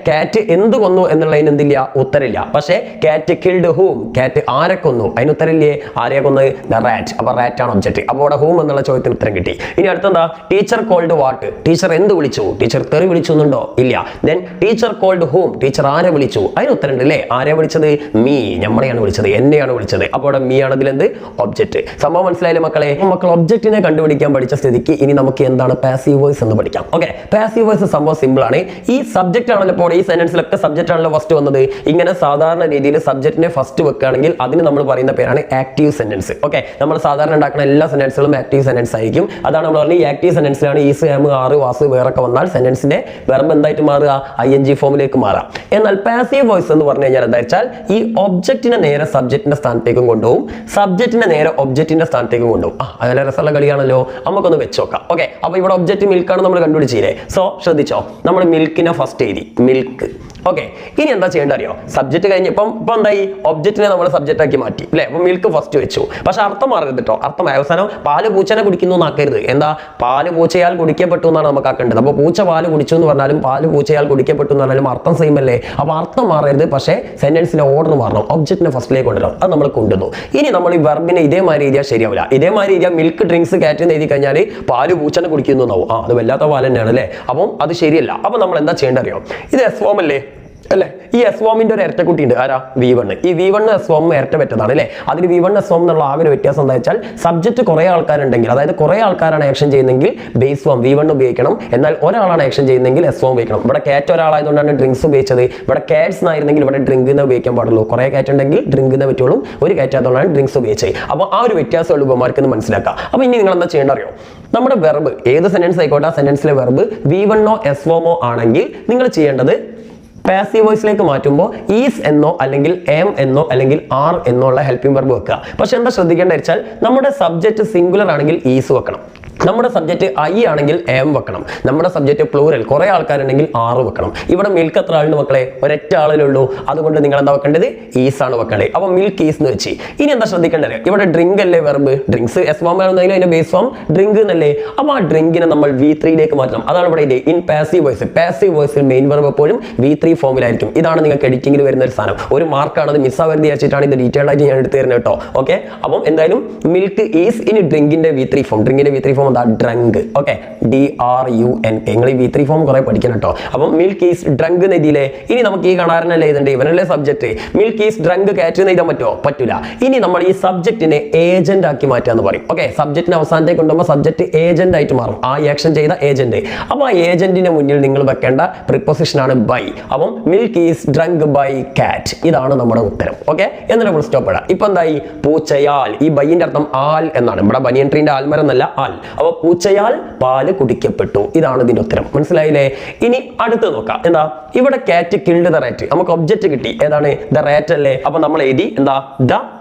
കാറ്റ് എന്ത് കൊന്നു എന്നുള്ളതിന് എന്തില്ല? ഉത്തരമില്ല. പക്ഷേ കാറ്റ് കിൽഡ് ഹൂം, കാറ്റ് ആരെ കൊന്നു? അതിന് ഉത്തരമില്ലേ? ആരെയാ കൊന്നത്? The rat. അപ്പൊ റാറ്റ് ആണ് ഒബ്ജക്റ്റ്. അപ്പോൾ അവിടെ ഹൂം എന്നുള്ള ചോദ്യത്തിന് ഉത്തരം കിട്ടി. ഇനി അടുത്തെന്താ? Teacher called what. ടീച്ചർ എന്ത് വിളിച്ചു? ടീച്ചർ തെറി വിളിച്ചു എന്നുണ്ടോ? ഇല്ല. Then teacher called whom, teacher ആരെ വിളിച്ചു? അതിന് ഉത്തരം ഉണ്ട് അല്ലേ. ആരെയാ വിളിച്ചത്? മീ, നമ്മളെയാണ് വിളിച്ചത്, എന്നെയാണ് വിളിച്ചത്. അപ്പോൾ അവിടെ മീ ആണ് അതിലെന്ത്? ഒബ്ജക്റ്റ്. സംഭവം മനസ്സിലായില്ലേ മക്കളെ? മക്കൾ ഒബ്ജക്റ്റിനെ കണ്ടുപിടിക്കാൻ പഠിച്ച സ്ഥിതിക്ക് ഇനി നമുക്ക് എന്താണ് പാസീവ് വോയിസ് എന്ന് പഠിക്കാം. ഓക്കെ, പാസീവ് വോയിസ് സംഭവം സിമ്പിൾ ആണ്. ഈ സബ്ജക്റ്റ് ആണല്ലോ ഇപ്പോൾ ഈ സെന്റൻസിലൊക്കെ സബ്ജക്റ്റ് ആണല്ലോ ഫസ്റ്റ് വന്നത്. ഇങ്ങനെ സാധാരണ രീതിയിൽ സബ്ജക്റ്റിനെ ഫസ്റ്റ് വെക്കുകയാണെങ്കിൽ അതിന് നമ്മൾ പറയുന്ന പേരാണ് ആക്റ്റീവ് സെന്റൻസ്. ഓക്കെ, നമ്മൾ സാധാരണ ഉണ്ടാക്കുന്ന എല്ലാ സെന്റൻസുകളും ആക്റ്റീവ് സെന്റൻസ് ആയിരിക്കും. അതാണ് നമ്മൾ പറഞ്ഞത്, ഈ ആക്റ്റീവ് സെന്റൻസിലാണ് ഈസ്, ആം, ആറ്, വാസ് വേറൊക്കെ വന്നാൽ സെന്റൻസിന്റെ വെർബ് എന്തായിട്ട് മാറുക? ING ഫോമിലേക്ക് മാറാം. എന്നാൽ പാസീവ് വോയിസ് എന്ന് പറഞ്ഞു കഴിഞ്ഞാൽ എന്താ വെച്ചാൽ ഈ ഒബ്ജക്റ്റിനെ നേരെ സബ്ജക്റ്റിന്റെ സ്ഥാനത്തേക്കും കൊണ്ടുപോകും, സബ്ജക്റ്റിനെ നേരെ ഒബ്ജക്റ്റിന്റെ സ്ഥാനത്തേക്കും കൊണ്ടുപോകും. അതിലെ രസമുള്ള കളിയാണല്ലോ, നമുക്കൊന്ന് വെച്ചോക്കാം. ഓക്കെ, അപ്പൊ ഇവിടെ ഒബ്ജക്റ്റ് മിൽക്കാണ് നമ്മൾ കണ്ടുപിടിച്ചില്ലേ. സോ ശ്രദ്ധിച്ചോ, നമ്മൾ മിൽക്കിനെ ഫസ്റ്റ് എഴുതി, മിൽക്ക്. ഓക്കെ, ഇനി എന്താ ചെയ്യേണ്ട അറിയോ? സബ്ജക്റ്റ് കഴിഞ്ഞപ്പം ഇപ്പൊ എന്തായി? ഒബ്ജക്റ്റിനെ നമ്മൾ സബ്ജക്റ്റ് ആക്കി മാറ്റി അല്ലെ. അപ്പൊ മിൽക്ക് ഫസ്റ്റ് വെച്ചു. പക്ഷെ അർത്ഥം മാറരുത് കേട്ടോ. അർത്ഥം അവസാനം പാല് പൂച്ചനെ കുടിക്കുന്നു എന്നാക്കരുത്. എന്താ? പാല് പൂച്ചയാൽ കുടിക്കപ്പെട്ടു എന്നാണ് നമുക്ക് ആക്കേണ്ടത്. അപ്പൊ പൂച്ച പാല് കുടിച്ചു എന്ന് പറഞ്ഞാലും പാല് പൂച്ചയാൽ കുടിക്കപ്പെട്ടു എന്ന് പറഞ്ഞാലും അർത്ഥം സെയിം അല്ലേ. അപ്പൊ അർത്ഥം മാറരുത്, പക്ഷേ സെന്റൻസിന്റെ ഓർഡർ മാറണം. ഒബ്ജക്റ്റിനെ ഫസ്റ്റിലേക്ക് കൊണ്ടുവരണം. അത് നമ്മൾ കൊണ്ടുവന്നു. ഇനി നമ്മൾ ഈ വെർബിനെ ഇതേമാതിരി എഴുതിയാൽ ശരിയാവില്ല. ഇതേമാതിരി എഴുതിയാൽ മിൽക്ക് ഡ്രിങ്ക്സ് കാറ്റ് എന്ന് എഴുതി കഴിഞ്ഞാൽ പാല് പൂച്ചനെ കുടിക്കുന്നു എന്നാവും. അത് വല്ലാത്ത പാൽ തന്നെയാണ് അല്ലേ. അപ്പം അത് ശരിയല്ല. അപ്പൊ നമ്മൾ എന്താ ചെയ്യേണ്ടത് അറിയോ? ഇത് എസ് ഫോം അല്ലേ അല്ലേ. ഈ എസ് ഫോമിന്റെ ഒരു ഇരട്ടക്കുട്ടി ഉണ്ട്. ആരാ? V1. ഈ V1 എസ് ഫോം ഇരട്ട പറ്റതാണ് അല്ലേ. അതിന് V1 എസ് ഫോം എന്നുള്ള ആകെ ഒരു വ്യത്യാസം എന്താ വെച്ചാൽ സബ്ജക്റ്റ് കുറെ ആൾക്കാരുണ്ടെങ്കിൽ, അതായത് കുറെ ആൾക്കാരാണ് ആക്ഷൻ ചെയ്യുന്നെങ്കിൽ ബേസ് ഫോം V1 ഉപയോഗിക്കണം. എന്നാൽ ഒരാളാണ് ആക്ഷൻ ചെയ്യുന്നെങ്കിൽ എസ് ഫോം ഉപയോഗിക്കണം. ഇവിടെ കാറ്റ് ഒരാളായതുകൊണ്ടാണ് ഡ്രിങ്ക്സ് ഉപയോഗിച്ചത്. ഇവിടെ കാറ്റ്സ് ആയിരുന്നെങ്കിൽ ഇവിടെ ഡ്രിങ്ക് എന്ന് ഉപയോഗിക്കാൻ പാടുള്ളൂ. കുറെ കാറ്റ് ഉണ്ടെങ്കിൽ ഡ്രിങ്ക് എന്ന് പറ്റുള്ളൂ. ഒരു കാറ്റ് ആയതുകൊണ്ടാണ് ഡ്രിങ്ക്സ് ഉപയോഗിച്ചത്. അപ്പോൾ ആ ഒരു വ്യത്യാസം എളുപ്പമാർക്ക് മനസ്സിലാക്കാം. അപ്പോൾ ഇനി നിങ്ങൾ എന്താ ചെയ്യേണ്ട അറിയോ? നമ്മുടെ വെർബ് ഏത് സെന്റൻസ് ആയിക്കോട്ടെ, ആ സെന്റൻസിലെ വെർബ് V1 എസ് ഫോമോ ആണെങ്കിൽ നിങ്ങൾ ചെയ്യേണ്ടത് പാസീവ് വോയിസിലേക്ക് മാറ്റുമ്പോൾ ഈസ് എന്നോ അല്ലെങ്കിൽ എം എന്നോ അല്ലെങ്കിൽ ആർ എന്നോ ഉള്ള ഹെൽപ്പിംഗ് വെർബ് വെക്കുക. പക്ഷെ എന്താ ശ്രദ്ധിക്കേണ്ടത് വെച്ചാൽ നമ്മുടെ സബ്ജക്റ്റ് സിംഗുലർ ആണെങ്കിൽ ഈസ് വെക്കണം, നമ്മുടെ സബ്ജക്റ്റ് ഐ ആണെങ്കിൽ എം വെക്കണം, നമ്മുടെ സബ്ജക്റ്റ് പ്ലൂറൽ കുറെ ആൾക്കാരുണ്ടെങ്കിൽ ആറ് വെക്കണം. ഇവിടെ മിൽക്ക് എത്ര ആളുണ്ട് മക്കളെ? ഒരൊറ്റ ആളിലുള്ളൂ. അതുകൊണ്ട് നിങ്ങൾ എന്താ വെക്കേണ്ടത്? ഈസ് ആണ് വെക്കേണ്ടത്. അപ്പൊ മിൽക്ക് ഈസ് എന്ന് വെച്ച്. ഇനി എന്താ ശ്രദ്ധിക്കേണ്ടത്? ഇവിടെ ഡ്രിങ്ക് അല്ലേ വെർബ്, ഡ്രിങ്ക്സ് എസ് ഫോം ആണെന്നെങ്കിലും അതിന്റെ ബേസ് ഫോം ഡ്രിങ്ക് എന്നല്ലേ. അപ്പൊ ആ ഡ്രിങ്കിനെ നമ്മൾ V3യിലേക്ക് മാറ്റണം. അതാണ് ഇവിടെ ഇത് ഇൻ പാസീവ് വോയിസ്. പാസീവ് വോയിസിൽ മെയിൻ വെർബ് എപ്പോഴും V3 ഫോമിലായിരിക്കും. ഇതാണ് നിങ്ങൾക്ക് എഡിറ്റിംഗിൽ വരുന്ന ഒരു സാധനം. ഒരു മാർക്കാണ്, അത് മിസ്സാവരുത് വിചാരിച്ചിട്ടാണ് ഇത് ഡീറ്റെയിൽഡ് ആയിട്ട് ഞാൻ എടുത്ത് തരുന്നത് കേട്ടോ. ഓക്കെ, അപ്പം എന്തായാലും മിൽക്ക് ഈസ്. ഇനി ഡ്രിങ്കിന്റെ V3 ഫോം, ഡ്രിങ്കിന്റെ V3 ഫോം എന്താ? ഡ്രങ്ക്. Okay, DRUNK. നിങ്ങൾ ഈ V3 ഫോം കുറെ പഠിക്കണം കേട്ടോ. അപ്പം മിൽക്ക് ഈസ് ഡ്രങ്ക് എഴുതിയില്ലേ. ഇനി നമുക്ക് ഈ കാണാറനല്ലേ എഴുതണ്ടേ, ഇവനല്ലേ സബ്ജക്ട്. മിൽക്ക് ഈസ് ഡ്രങ്ക് കാറ്റ് എഴുതാൻ പറ്റുമോ? പറ്റൂല. ഇനി നമ്മൾ ഈ സബ്ജക്റ്റിനെ ഏജന്റ് ആക്കി മാറ്റാന്ന് പറയും. ഓക്കെ, സബ്ജക്റ്റിന് അവസാനത്തേക്ക് കൊണ്ടുപോകുമ്പോൾ സബ്ജക്ട് ഏജന്റ് ആയിട്ട് മാറും. ആ ആക്ഷൻ ചെയ്ത ഏജന്റ്. അപ്പൊ ആ ഏജന്റിന്റെ മുന്നിൽ നിങ്ങൾ വെക്കേണ്ട പ്രിപ്പോസിഷൻ ആണ് ബൈ. അപ്പം മിൽക്ക് ഈസ് ഡ്രങ്ക് ബൈ കാറ്റ്. ഇതാണ് നമ്മുടെ ഉത്തരം. ഓക്കെ, എന്നിട്ട് ഫുൾ സ്റ്റോപ്പ് ഇടാം. ഇപ്പൊ എന്തായി? പൂച്ചയാൽ. ഈ ബൈന്റെ അർത്ഥം ആൽ എന്നാണ്. ഇവിടെ ബനിയൻ ട്രീന്റെ ആൽമരം എന്നല്ല, ആൽ. അപ്പൊ പൂച്ചയാൽ പാല് കുടിക്കപ്പെട്ടു. ഇതാണ് ഇതിന്റെ ഉത്തരം. മനസ്സിലായില്ലേ? ഇനി അടുത്ത് നോക്കാം. എന്താ ഇവിടെ കാറ്റ് കിൽഡ് ദ റാറ്റ്. നമുക്ക് ഒബ്ജക്റ്റ് കിട്ടി. ഏതാണ്? ദ റാറ്റ് അല്ലേ? അപ്പൊ നമ്മൾ എഴുതി എന്താ? The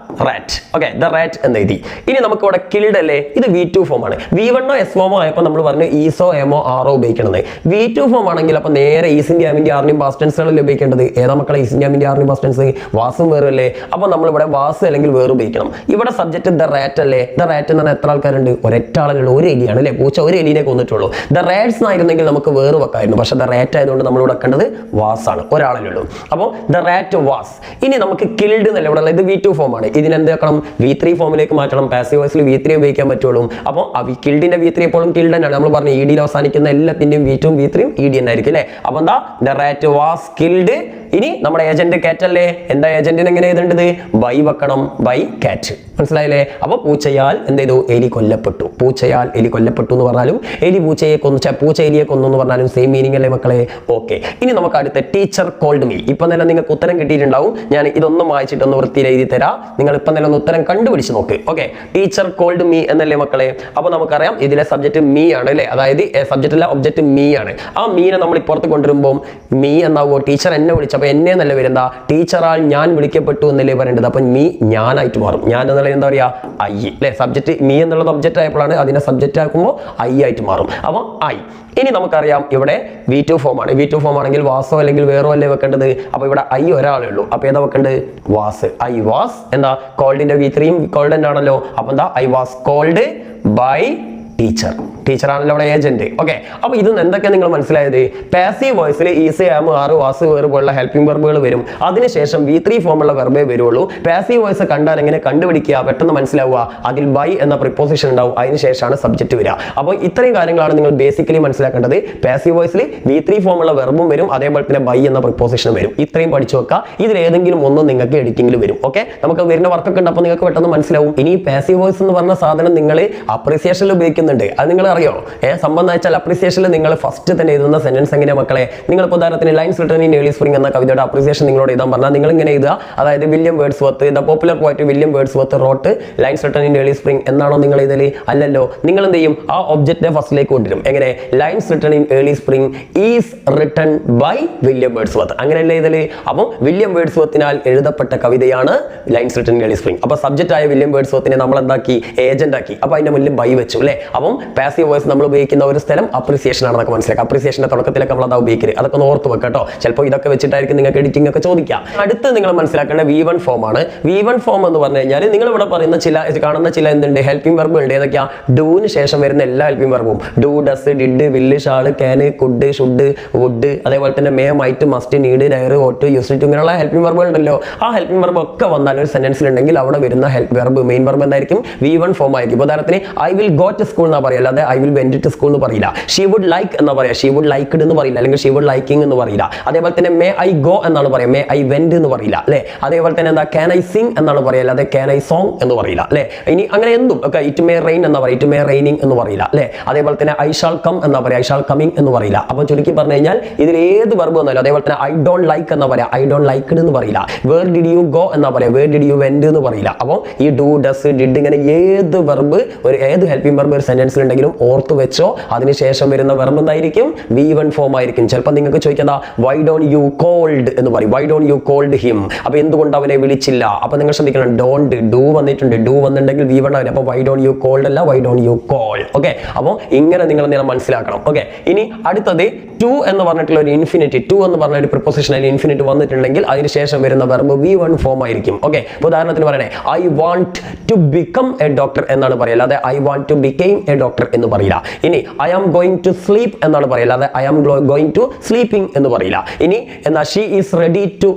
rat. Okay, the rat എന്ന് എഴുതി. ഇനി നമുക്ക് ഇവിടെ കിൽഡ് അല്ലേ? ഇത് V2 ഫോം ആണ്. V1 S ഫോമോ ആയപ്പോൾ നമ്മൾ പറഞ്ഞു ഈസോ എമോ ആറോ ഉപയോഗിക്കണത്. V2 ഫോം ആണെങ്കിൽ അപ്പൊ നേരെ ഈസിന്റെ ആമിന്റെ ആറിന്റെയും പാസ്റ്റ് ടെൻസുകളല്ലേ ഉപയോഗിക്കേണ്ടത്. ഏതാ മക്കളെ? ഈസിന്റെ ആമിന്റെ ആറിന്റെയും പാസ്റ്റ് ടെൻസ് വാസും വേറല്ലേ? അപ്പൊ നമ്മൾ ഇവിടെ വാസ് അല്ലെങ്കിൽ വേറെ ഉപയോഗിക്കണം. ഇവിടെ സബ്ജക്ട് ദ റാറ്റ് അല്ലേ? ദ റാറ്റ് എന്ന് പറഞ്ഞാൽ എത്ര ആൾക്കാരുണ്ട്? ഒരൊറ്റ ആളുകളുള്ള ഒരു എലിയാണ് അല്ലേ? പൂച്ച ഒരു എലിനെ കൊന്നിട്ടുള്ളൂ. ദ റാറ്റ്സ് ആയിരുന്നെങ്കിൽ നമുക്ക് വേറെ വെക്കായിരുന്നു. പക്ഷെ ദ റാറ്റ് ആയതുകൊണ്ട് നമ്മൾ ഇവിടെ വെക്കേണ്ടത് വാസാണ്. ഒരാളല്ലേ ഉള്ളൂ. അപ്പോൾ ദ റാറ്റ് വാസ്. ഇനി നമുക്ക് കിൽഡ് എന്നല്ല ഇവിടെ ഉള്ളത്. ഇത് V2 ഫോം ആണ്. ഇതിനെന്താക്കണം? V3 ഫോമിലേക്ക് മാറ്റണം. പാസീവ് വോയിസിൽ V3 ഉപയോഗിക്കാൻ പറ്റുള്ളൂ. അപ്പോൾ കിൽഡിന്റെ V3 എപ്പോഴും കിൽഡ് തന്നെയാണ്. നമ്മൾ പറഞ്ഞു ED അവസാനിക്കുന്ന എല്ലാത്തിന്റെയും V2 V3 ED എന്നായിരിക്കും അല്ലേ? അപ്പൊ എന്താ? The rat was killed. ഇനി നമ്മുടെ ഏജന്റ് കാറ്റ് അല്ലേ? എന്താ ഏജന്റിന് എങ്ങനെ എഴുതേണ്ടത്? ബൈ വെക്കണം. ബൈ കാറ്റ്. മനസ്സിലായില്ലേ? അപ്പൊ പൂച്ചയാൽ എന്ത് ചെയ്തു? എലി കൊല്ലപ്പെട്ടു. പൂച്ചയാൽ എലി കൊല്ലപ്പെട്ടു എന്ന് പറഞ്ഞാലും എലി പൂച്ചയെ കൊന്നു, പൂച്ച എലിയെ കൊന്നു എന്ന് പറഞ്ഞാലും സെയിം മീനിങ് അല്ലേ മക്കളെ? ഓക്കെ. ഇനി നമുക്ക് അടുത്ത ടീച്ചർ കോൾഡ് മീ. ഇപ്പൊ തന്നെ നിങ്ങൾക്ക് ഉത്തരം കിട്ടിയിട്ടുണ്ടാവും. ഞാൻ ഇതൊന്നും വായിച്ചിട്ടൊന്ന് വൃത്തിയിൽ എഴുതി തരാം. നിങ്ങൾ ഇപ്പം തന്നെ ഒന്ന് ഉത്തരം കണ്ടുപിടിച്ച് നോക്ക്. ഓക്കെ, ടീച്ചർ കോൾഡ് മീ എന്നല്ലേ മക്കളെ? അപ്പൊ നമുക്കറിയാം ഇതിലെ സബ്ജക്ട് മീ ആണ് അല്ലേ? അതായത് സബ്ജക്റ്റ് അല്ല, ഒബ്ജക്ട് മീ ആണ്. ആ മീനെ നമ്മൾ ഇപ്പുറത്ത് കൊണ്ടുവരുമ്പോൾ മീ എന്നാവോ? ടീച്ചർ എന്നെ വിളിച്ചു. അപ്പൊ എന്നെ എന്നല്ല വരുന്ന ടീച്ചറാൽ ഞാൻ വിളിക്കപ്പെട്ടു എന്നല്ലേ പറയേണ്ടത്. അപ്പൊ മീ ഞാനായിട്ട് മാറും. ഞാൻ എന്നുള്ള എന്താ പറയാ? ഐ അല്ലേ? സബ്ജക്ട് മീ എന്നുള്ളത് ഒബ്ജക്റ്റ് ആയപ്പോഴാണ് അതിനെ സബ്ജക്റ്റ് ആക്കുമ്പോൾ ഐ ആയിട്ട് മാറും. അപ്പൊ ഐ. ഇനി നമുക്കറിയാം ഇവിടെ V2 ഫോം ആണ്. V2 ഫോം ആണെങ്കിൽ വാസോ അല്ലെങ്കിൽ വേറോ അല്ലേ വെക്കേണ്ടത്. അപ്പൊ ഇവിടെ ഐ ഒരാളേ ഉള്ളൂ. അപ്പൊ ഏതാ വെക്കേണ്ടത്? വാസ്. ഐ വാസ് എന്താ? കോൾഡിന്റെ V3 കോൾഡ് തന്നെയാണല്ലോ. അപ്പൊ എന്താ? I was called by teacher. ടീച്ചറാണല്ലോ അവിടെ ഏജന്റ്. ഓക്കെ, അപ്പൊ ഇത് എന്തൊക്കെ നിങ്ങൾ മനസ്സിലായത്? പാസീവ് വോയിസിൽ ഈസി ആം ആറ് വാസ് വേറെ പോലുള്ള ഹെൽപ്പിംഗ് വെർബുകൾ വരും. അതിനുശേഷം V3 ഫോമുള്ള വെർബേ വരുള്ളൂ. പാസീവ് വോയിസ് കണ്ടാൽ എങ്ങനെ കണ്ടുപിടിക്കുക? പെട്ടെന്ന് മനസ്സിലാവുക. അതിൽ ബൈ എന്ന പ്രിപ്പോസിഷൻ ഉണ്ടാവും. അതിനുശേഷമാണ് സബ്ജക്റ്റ് വരിക. അപ്പോൾ ഇത്രയും കാര്യങ്ങളാണ് നിങ്ങൾ ബേസിക്കലി മനസ്സിലാക്കേണ്ടത്. പാസീവ് വോയിസിൽ V3 ഫോമുള്ള വെർബും വരും, അതേപോലെ തന്നെ ബൈ എന്ന പ്രിപ്പോസിഷൻ വരും. ഇത്രയും പഠിച്ചു വെക്കുക. ഇതിൽ ഏതെങ്കിലും ഒന്നും നിങ്ങൾക്ക് എഡിറ്റിംഗിൽ വരും. ഓക്കെ, നമുക്ക് വരുന്ന വർക്കൊക്കെ ഉണ്ട്. അപ്പോൾ നിങ്ങൾക്ക് പെട്ടെന്ന് മനസ്സിലാവും. ഇനി പാസീവ് വോയിസ് എന്ന് പറഞ്ഞ സാധനം നിങ്ങൾ അപ്രീസിയേഷനിൽ ഉപയോഗിക്കുന്നുണ്ട്. അത് നിങ്ങൾ അറിയോ? സംബന്ധം വെച്ചാൽ അപ്രീസിയേഷനിൽ നിങ്ങൾ ഫസ്റ്റ് തന്നെ എഴുതുന്ന സെന്റൻസ് എങ്ങനെയാ മക്കളെ? നിങ്ങൾ ഉദാഹരണത്തിന് lines written in early spring എന്ന കവിതയുടെ അപ്രീസിയേഷൻ നിങ്ങളോട് എഴുതാൻ പറഞ്ഞാൽ നിങ്ങൾ ഇങ്ങനെ എഴുതുക. അതായത് William Wordsworth, the popular poet William Wordsworth wrote lines written in early spring എന്നാണോ നിങ്ങൾ എഴുതല്? അല്ലല്ലോ. നിങ്ങൾ എന്ത് ചെയ്യും? ആ ഒബ്ജക്റ്റിനെ ഫസ്റ്റിലേക്ക് കൊണ്ടുവരും. എങ്ങനെ? Lines written in early spring is written by William Wordsworth. അങ്ങനെയല്ലേ എഴുതല്? അപ്പം വില്യം വേർഡ്സ്വർത്തിനാൽ എഴുതപ്പെട്ട കവിതയാണ് lines written in early spring. അപ്പൊ സബ്ജക്റ്റ് ആയ വില്യം വേർഡ്സ്വർത്തിനെ നമ്മൾ എന്താക്കി? ഏജന്റ് ആക്കി. അപ്പൊ അതിന്റെ മുന്നിൽ ബൈ വെച്ചു അല്ലേ? അപ്പം പാസീവ് വോയിസ് നമ്മൾ ഉപയോഗിക്കുന്ന ഒരു സ്ഥലം അപ്രീസിയേഷൻ ആണെന്നൊക്കെ മനസ്സിലാക്കുക. അപ്രീസിയേഷന്റെ തുടക്കത്തിലൊക്കെ നമ്മൾ അത് ഉപയോഗിക്കരുത്. അതൊക്കെ ഒന്ന് ഓർത്ത് വെക്കട്ടോ. ചിലപ്പോൾ ഇതൊക്കെ വെച്ചിട്ടായിരിക്കും നിങ്ങൾക്ക് എഡിറ്റിംഗ് ഒക്കെ ചോദിക്കാം. അടുത്ത് നിങ്ങൾ മനസ്സിലാക്കേണ്ട V1 ഫോം ആണ്. V1 ഫോം എന്ന് പറഞ്ഞു കഴിഞ്ഞാൽ നിങ്ങൾ ഇവിടെ പറയുന്ന കാണുന്ന ചില എന്തുണ്ട്? ഹെൽപ്പിംഗ് വെർബ് ഉണ്ട്. ഏതൊക്കെയാ? ഡൂന് ശേഷം വരുന്ന എല്ലാ ഹെൽപ്പിംഗ് വെർബും do, does, did, will, shall, can, could, should, would, അതേപോലെ തന്നെ may, might, must, need, dare, ought, use to, ഇങ്ങനെയുള്ള ഹെൽപ്പിംഗ് വെർബുകൾ ഉണ്ടല്ലോ. ആ ഹെൽപ്പിംഗ് വെർബ് ഒക്കെ വന്നാൽ ഒരു സെന്റൻസിൽ ഉണ്ടെങ്കിൽ അവിടെ വരുന്ന വെർബ് മെയിൻ വെർബ് എന്തായിരിക്കും? V1 ഫോം ആയിരിക്കും. ഉദാഹരണത്തിന് I will go to school എന്നാ പറയുക, അല്ലാതെ I will went to school എന്ന് പറയില്ല. ഷീ വുഡ് ലൈക്ക് എന്ന് പറയാം, ഷീ വുഡ് ലൈക്ക്ഡ് എന്ന് പറയില്ല, അല്ലെങ്കിൽ ഷീ വുഡ് ലൈക്കിംഗ് എന്ന് പറയില്ല. അതേപോലെ തന്നെ മേ ഐ ഗോ എന്നാണ് പറയാം, മേ ഐ വെന്റ് എന്ന് പറയില്ല അല്ലെ. അതേപോലെ തന്നെ എന്താ? ക്യാൻ ഐ സിംഗ് എന്നാണ് പറയുക, അല്ലാതെ ക്യാൻ ഐ സോങ് എന്ന് പറയില്ല അല്ലെ. ഇനി അങ്ങനെ എന്തും ഒക്കെ ഇറ്റ് മേ റെയിൻ എന്ന് പറയും, ഇറ്റ് മേ റെയിനിങ് എന്ന് പറയില്ല അല്ലെ. അതേപോലെ തന്നെ ഐ ഷാൾ കം എന്നാ പറയാം, ഐ ഷാൾ കമ്മിങ് എന്ന് പറയില്ല. അപ്പൊ ചുരുക്കി പറഞ്ഞു കഴിഞ്ഞാൽ ഇതിൽ ഏത് വെർബ് വന്നാലും, അതേപോലെ തന്നെ ഐ ഡോണ്ട് ലൈക്ക് എന്ന് പറയാം, ഐ ഡോണ്ട് ലൈക്ക്ഡ് എന്ന് പറയില്ല. വേർ ഡിഡ് യു ഗോ എന്നാ പറയാം, വേർ ഡിഡ് യു വെന്റ് എന്ന് പറയില്ല. അപ്പോൾ ഈ ഡു, ഡസ്, ഡിഡ് ഇങ്ങനെ ഏത് വെർബ് ഏത് ഹെൽപ്പിംഗ് വെർബ് ഒരു സെന്റൻസിൽ ഉണ്ടെങ്കിലും ഓർത്ത് വെച്ചോ. അതിനുശേഷം വരുന്ന വെർബ് എന്തായിരിക്കും? V1 ഫോം ആയിരിക്കും. ചിലപ്പോൾ നിങ്ങൾക്ക് ചോദിക്കുന്ന വൈ ഡോണ്ട് യു കോൾഡ് എന്ന് പറയും, why don't you called him. അപ്പൊ എന്തുകൊണ്ട് അവനെ വിളിച്ചില്ല? അപ്പൊ നിങ്ങൾ ശ്രദ്ധിക്കണം, ഡോണ്ട്, ഡു വന്നിട്ടുണ്ട്, ഡു വന്നിട്ടുണ്ടെങ്കിൽ V1 ആയിരിക്കും. അപ്പൊ വൈ ഡോണ്ട് യു കോൾഡ് അല്ല, Y don't you call. Okay, അപ്പോൾ ഇങ്ങനെ നിങ്ങൾ മനസ്സിലാക്കണം. ഓക്കെ, ഇനി അടുത്തത് ടു എന്ന് പറഞ്ഞിട്ടുള്ള ഒരു ഇൻഫിനിറ്റ്, ടു എന്ന് പറഞ്ഞ ഒരു പ്രിപ്പോസിഷൻ അതിൽ ഇൻഫിനിറ്റ് വന്നിട്ടുണ്ടെങ്കിൽ അതിനുശേഷം വരുന്ന വെർബ് V1 ഫോം ആയിരിക്കും. ഓക്കെ, ഉദാഹരണത്തിന് പറയണേ I want to become a doctor എന്നാണ് പറയുക, അല്ലാതെ I want to became a doctor എന്ന് പറയില്ല. ഇനി I am going to sleep എന്നാണ് പറയുക, അല്ലാതെ I am going to sleeping എന്ന് പറയില്ല. ഇനി എന്താ? She is ready to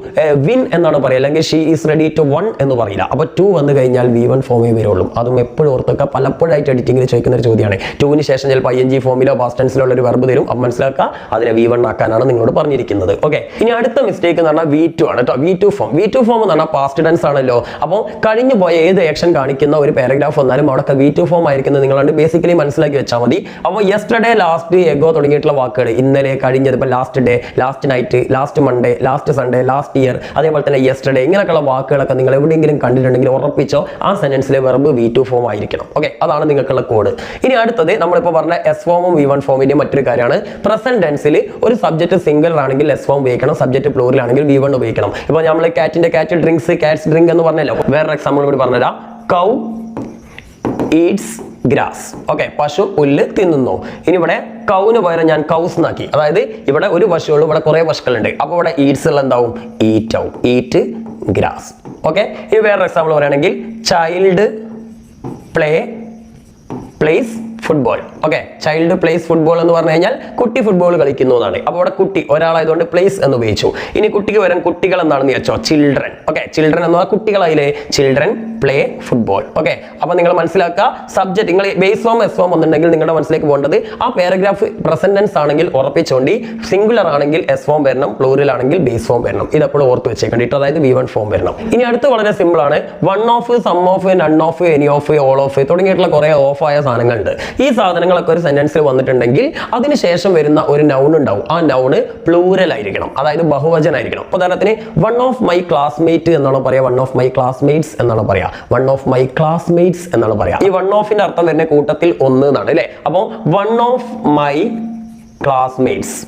win എന്നാണ് പറയുക, അല്ലെങ്കിൽ she is ready to won എന്ന് പറയില്ല. അപ്പൊ ടു വന്നു കഴിഞ്ഞാൽ V1 ഫോമേ വരുള്ളൂ. അതും എപ്പോഴും ഓർത്തൊക്കെ, പലപ്പോഴായിട്ട് എഡിറ്റിംഗിൽ ചോദിക്കുന്ന ഒരു ചോദ്യമാണ്. ടുവിന് ശേഷം ചിലപ്പോൾ ING ഫോമിലോ പാസ്റ്റ് ടെൻസിലോ ഉള്ള ഒരു വെർബ് തരും. അപ്പം മനസ്സിലാക്കുക, അതിനെ V1 ആക്കാനാണ് നിങ്ങളോട് പറഞ്ഞിരിക്കുന്നത്. ഓക്കെ, ഇനി അടുത്ത മിസ്റ്റേക്ക് എന്ന് പറഞ്ഞാൽ V2 ആണ് കേട്ടോ. V2 ഫോം എന്ന് പറഞ്ഞാൽ പാസ്റ്റ് ടെൻസ് ആണല്ലോ. അപ്പോൾ കഴിഞ്ഞു പോയ ഏത് ആക്ഷൻ കാണിക്കുന്ന ഒരു പാരഗ്രാഫ് വന്നാലും അവിടെ V2 ഫോം ആയിരിക്കുന്നത് നിങ്ങളാണ് ബേസിക് ബേസിക്കലി മനസ്സിലാക്കി വെച്ചാൽ മതി. അപ്പോൾ യെസ്റ്റർഡേ, ലാസ്റ്റ്, എഗോ തുടങ്ങിയിട്ടുള്ള വാക്കുകൾ, ഇന്നലെ, കഴിഞ്ഞത്, ഇപ്പം last day, last night, last Monday, last Sunday, last year, അതേപോലെ തന്നെ യെസ്റ്റർഡേ, ഇങ്ങനെയൊക്കെയുള്ള വാക്കുകളൊക്കെ നിങ്ങൾ എവിടെയെങ്കിലും കണ്ടിട്ടുണ്ടെങ്കിൽ ഉറപ്പിച്ചോ ആ സെന്റൻസിലെ വെർബ് V2 ഫോം ആയിരിക്കണം. ഓക്കെ, അതാണ് നിങ്ങൾക്കുള്ള കോഡ്. ഇനി അടുത്തത് നമ്മളിപ്പോൾ പറഞ്ഞ എസ് ഫോമും V1 ഫോമിന്റെ മറ്റൊരു കാര്യമാണ് പ്രസന്റ് ടെൻസിൽ ഒരു സബ്ജക്ട് സിംഗിൾ ആണെങ്കിൽ എസ് ഫോം ഉപയോഗിക്കണം, സബ്ജക്ട് പ്ലൂറൽ ആണെങ്കിൽ V1 ഉപയോഗിക്കണം. ഇപ്പോൾ നമ്മൾ കാറ്റിന്റെ കാറ്റ് ഡ്രിങ്ക്സ്, കാറ്റ്സ് ഡ്രിങ്ക് എന്ന് പറഞ്ഞല്ലോ. വേറൊരു എക്സാമ്പിൾ കൂടി പറഞ്ഞുതരാം. കൗ ഈറ്റ്സ് ഗ്രാസ്. ഓക്കെ, പശു പുല്ല് തിന്നുന്നു. ഇനി ഇവിടെ കൗന് പകരം ഞാൻ കൗസ് എന്നാക്കി. അതായത് ഇവിടെ ഒരു പശുവുള്ളൂ, ഇവിടെ കുറെ പശുക്കളുണ്ട്. അപ്പോൾ ഇവിടെ ഈറ്റ്സ് ഉള്ള എന്താവും? ഈറ്റ് ആവും. Eat grass. ഓക്കെ, ഇനി വേറൊരു എക്സാമ്പിൾ പറയുകയാണെങ്കിൽ child place football. Okay, child place football എന്ന് പറഞ്ഞു കഴിഞ്ഞാൽ കുട്ടി ഫുട്ബോൾ കളിക്കുന്നു എന്നാണ്. അപ്പോൾ ഇവിടെ കുട്ടി ഒരാളായതുകൊണ്ട് പ്ലേസ് എന്ന് ഉപയോഗിച്ചു. ഇനി കുട്ടിക്ക് വരാൻ കുട്ടികൾ എന്താണെന്ന് വെച്ചോ? ചിൽഡ്രൻ. ഓക്കെ, ചിൽഡ്രൻ എന്ന് പറഞ്ഞാൽ കുട്ടികളായില്ലേ? Children play football. ഓക്കെ, അപ്പോൾ നിങ്ങൾ മനസ്സിലാക്കുക സബ്ജക്ട് നിങ്ങൾ ബേസ് ഫോം എസ് ഫോം വന്നിട്ടുണ്ടെങ്കിൽ നിങ്ങളുടെ മനസ്സിലേക്ക് പോകേണ്ടത് ആ പാരഗ്രാഫ് പ്രസന്റ് ടെൻസ് ആണെങ്കിൽ ഉറപ്പിച്ചുകൊണ്ട് സിംഗുലർ ആണെങ്കിൽ എസ് ഫോം വരണം, പ്ലൂറൽ ആണെങ്കിൽ ബേസ് ഫോം വരണം. ഇതെപ്പോഴും ഓർത്ത് വെച്ചേക്കണ്ടിട്ട്, അതായത് V1 ഫോം വരണം. ഇനി അടുത്ത് വളരെ സിമ്പിൾ ആണ്. One of, some of, none of, any of, all of തുടങ്ങിയിട്ടുള്ള കുറെ ഓഫ് ആയ സാധനങ്ങളുണ്ട്. ഈ സാധനങ്ങളൊക്കെ ഒരു സെന്റൻസിൽ വന്നിട്ടുണ്ടെങ്കിൽ അതിനുശേഷം വരുന്ന ഒരു നൗൺ ഉണ്ടാവും. ആ നൗണ് പ്ലൂറൽ ആയിരിക്കണം, അതായത് ബഹുവചനായിരിക്കണം. ഉദാഹരണത്തിന് വൺ ഓഫ് മൈ ക്ലാസ്മേറ്റ് എന്നാണോ പറയാ? വൺ ഓഫ് മൈ ക്ലാസ്മേറ്റ്സ് എന്നാണോ പറയാ? വൺ ഓഫ് മൈ ക്ലാസ്മേറ്റ്സ് എന്നാണ് പറയാ. ഈ വൺ ഓഫിന്റെ അർത്ഥം വരുന്ന കൂട്ടത്തിൽ ഒന്ന് എന്നാണ് അല്ലെ. അപ്പോൾ വൺ ഓഫ് മൈ ക്ലാസ്മേറ്റ്സ്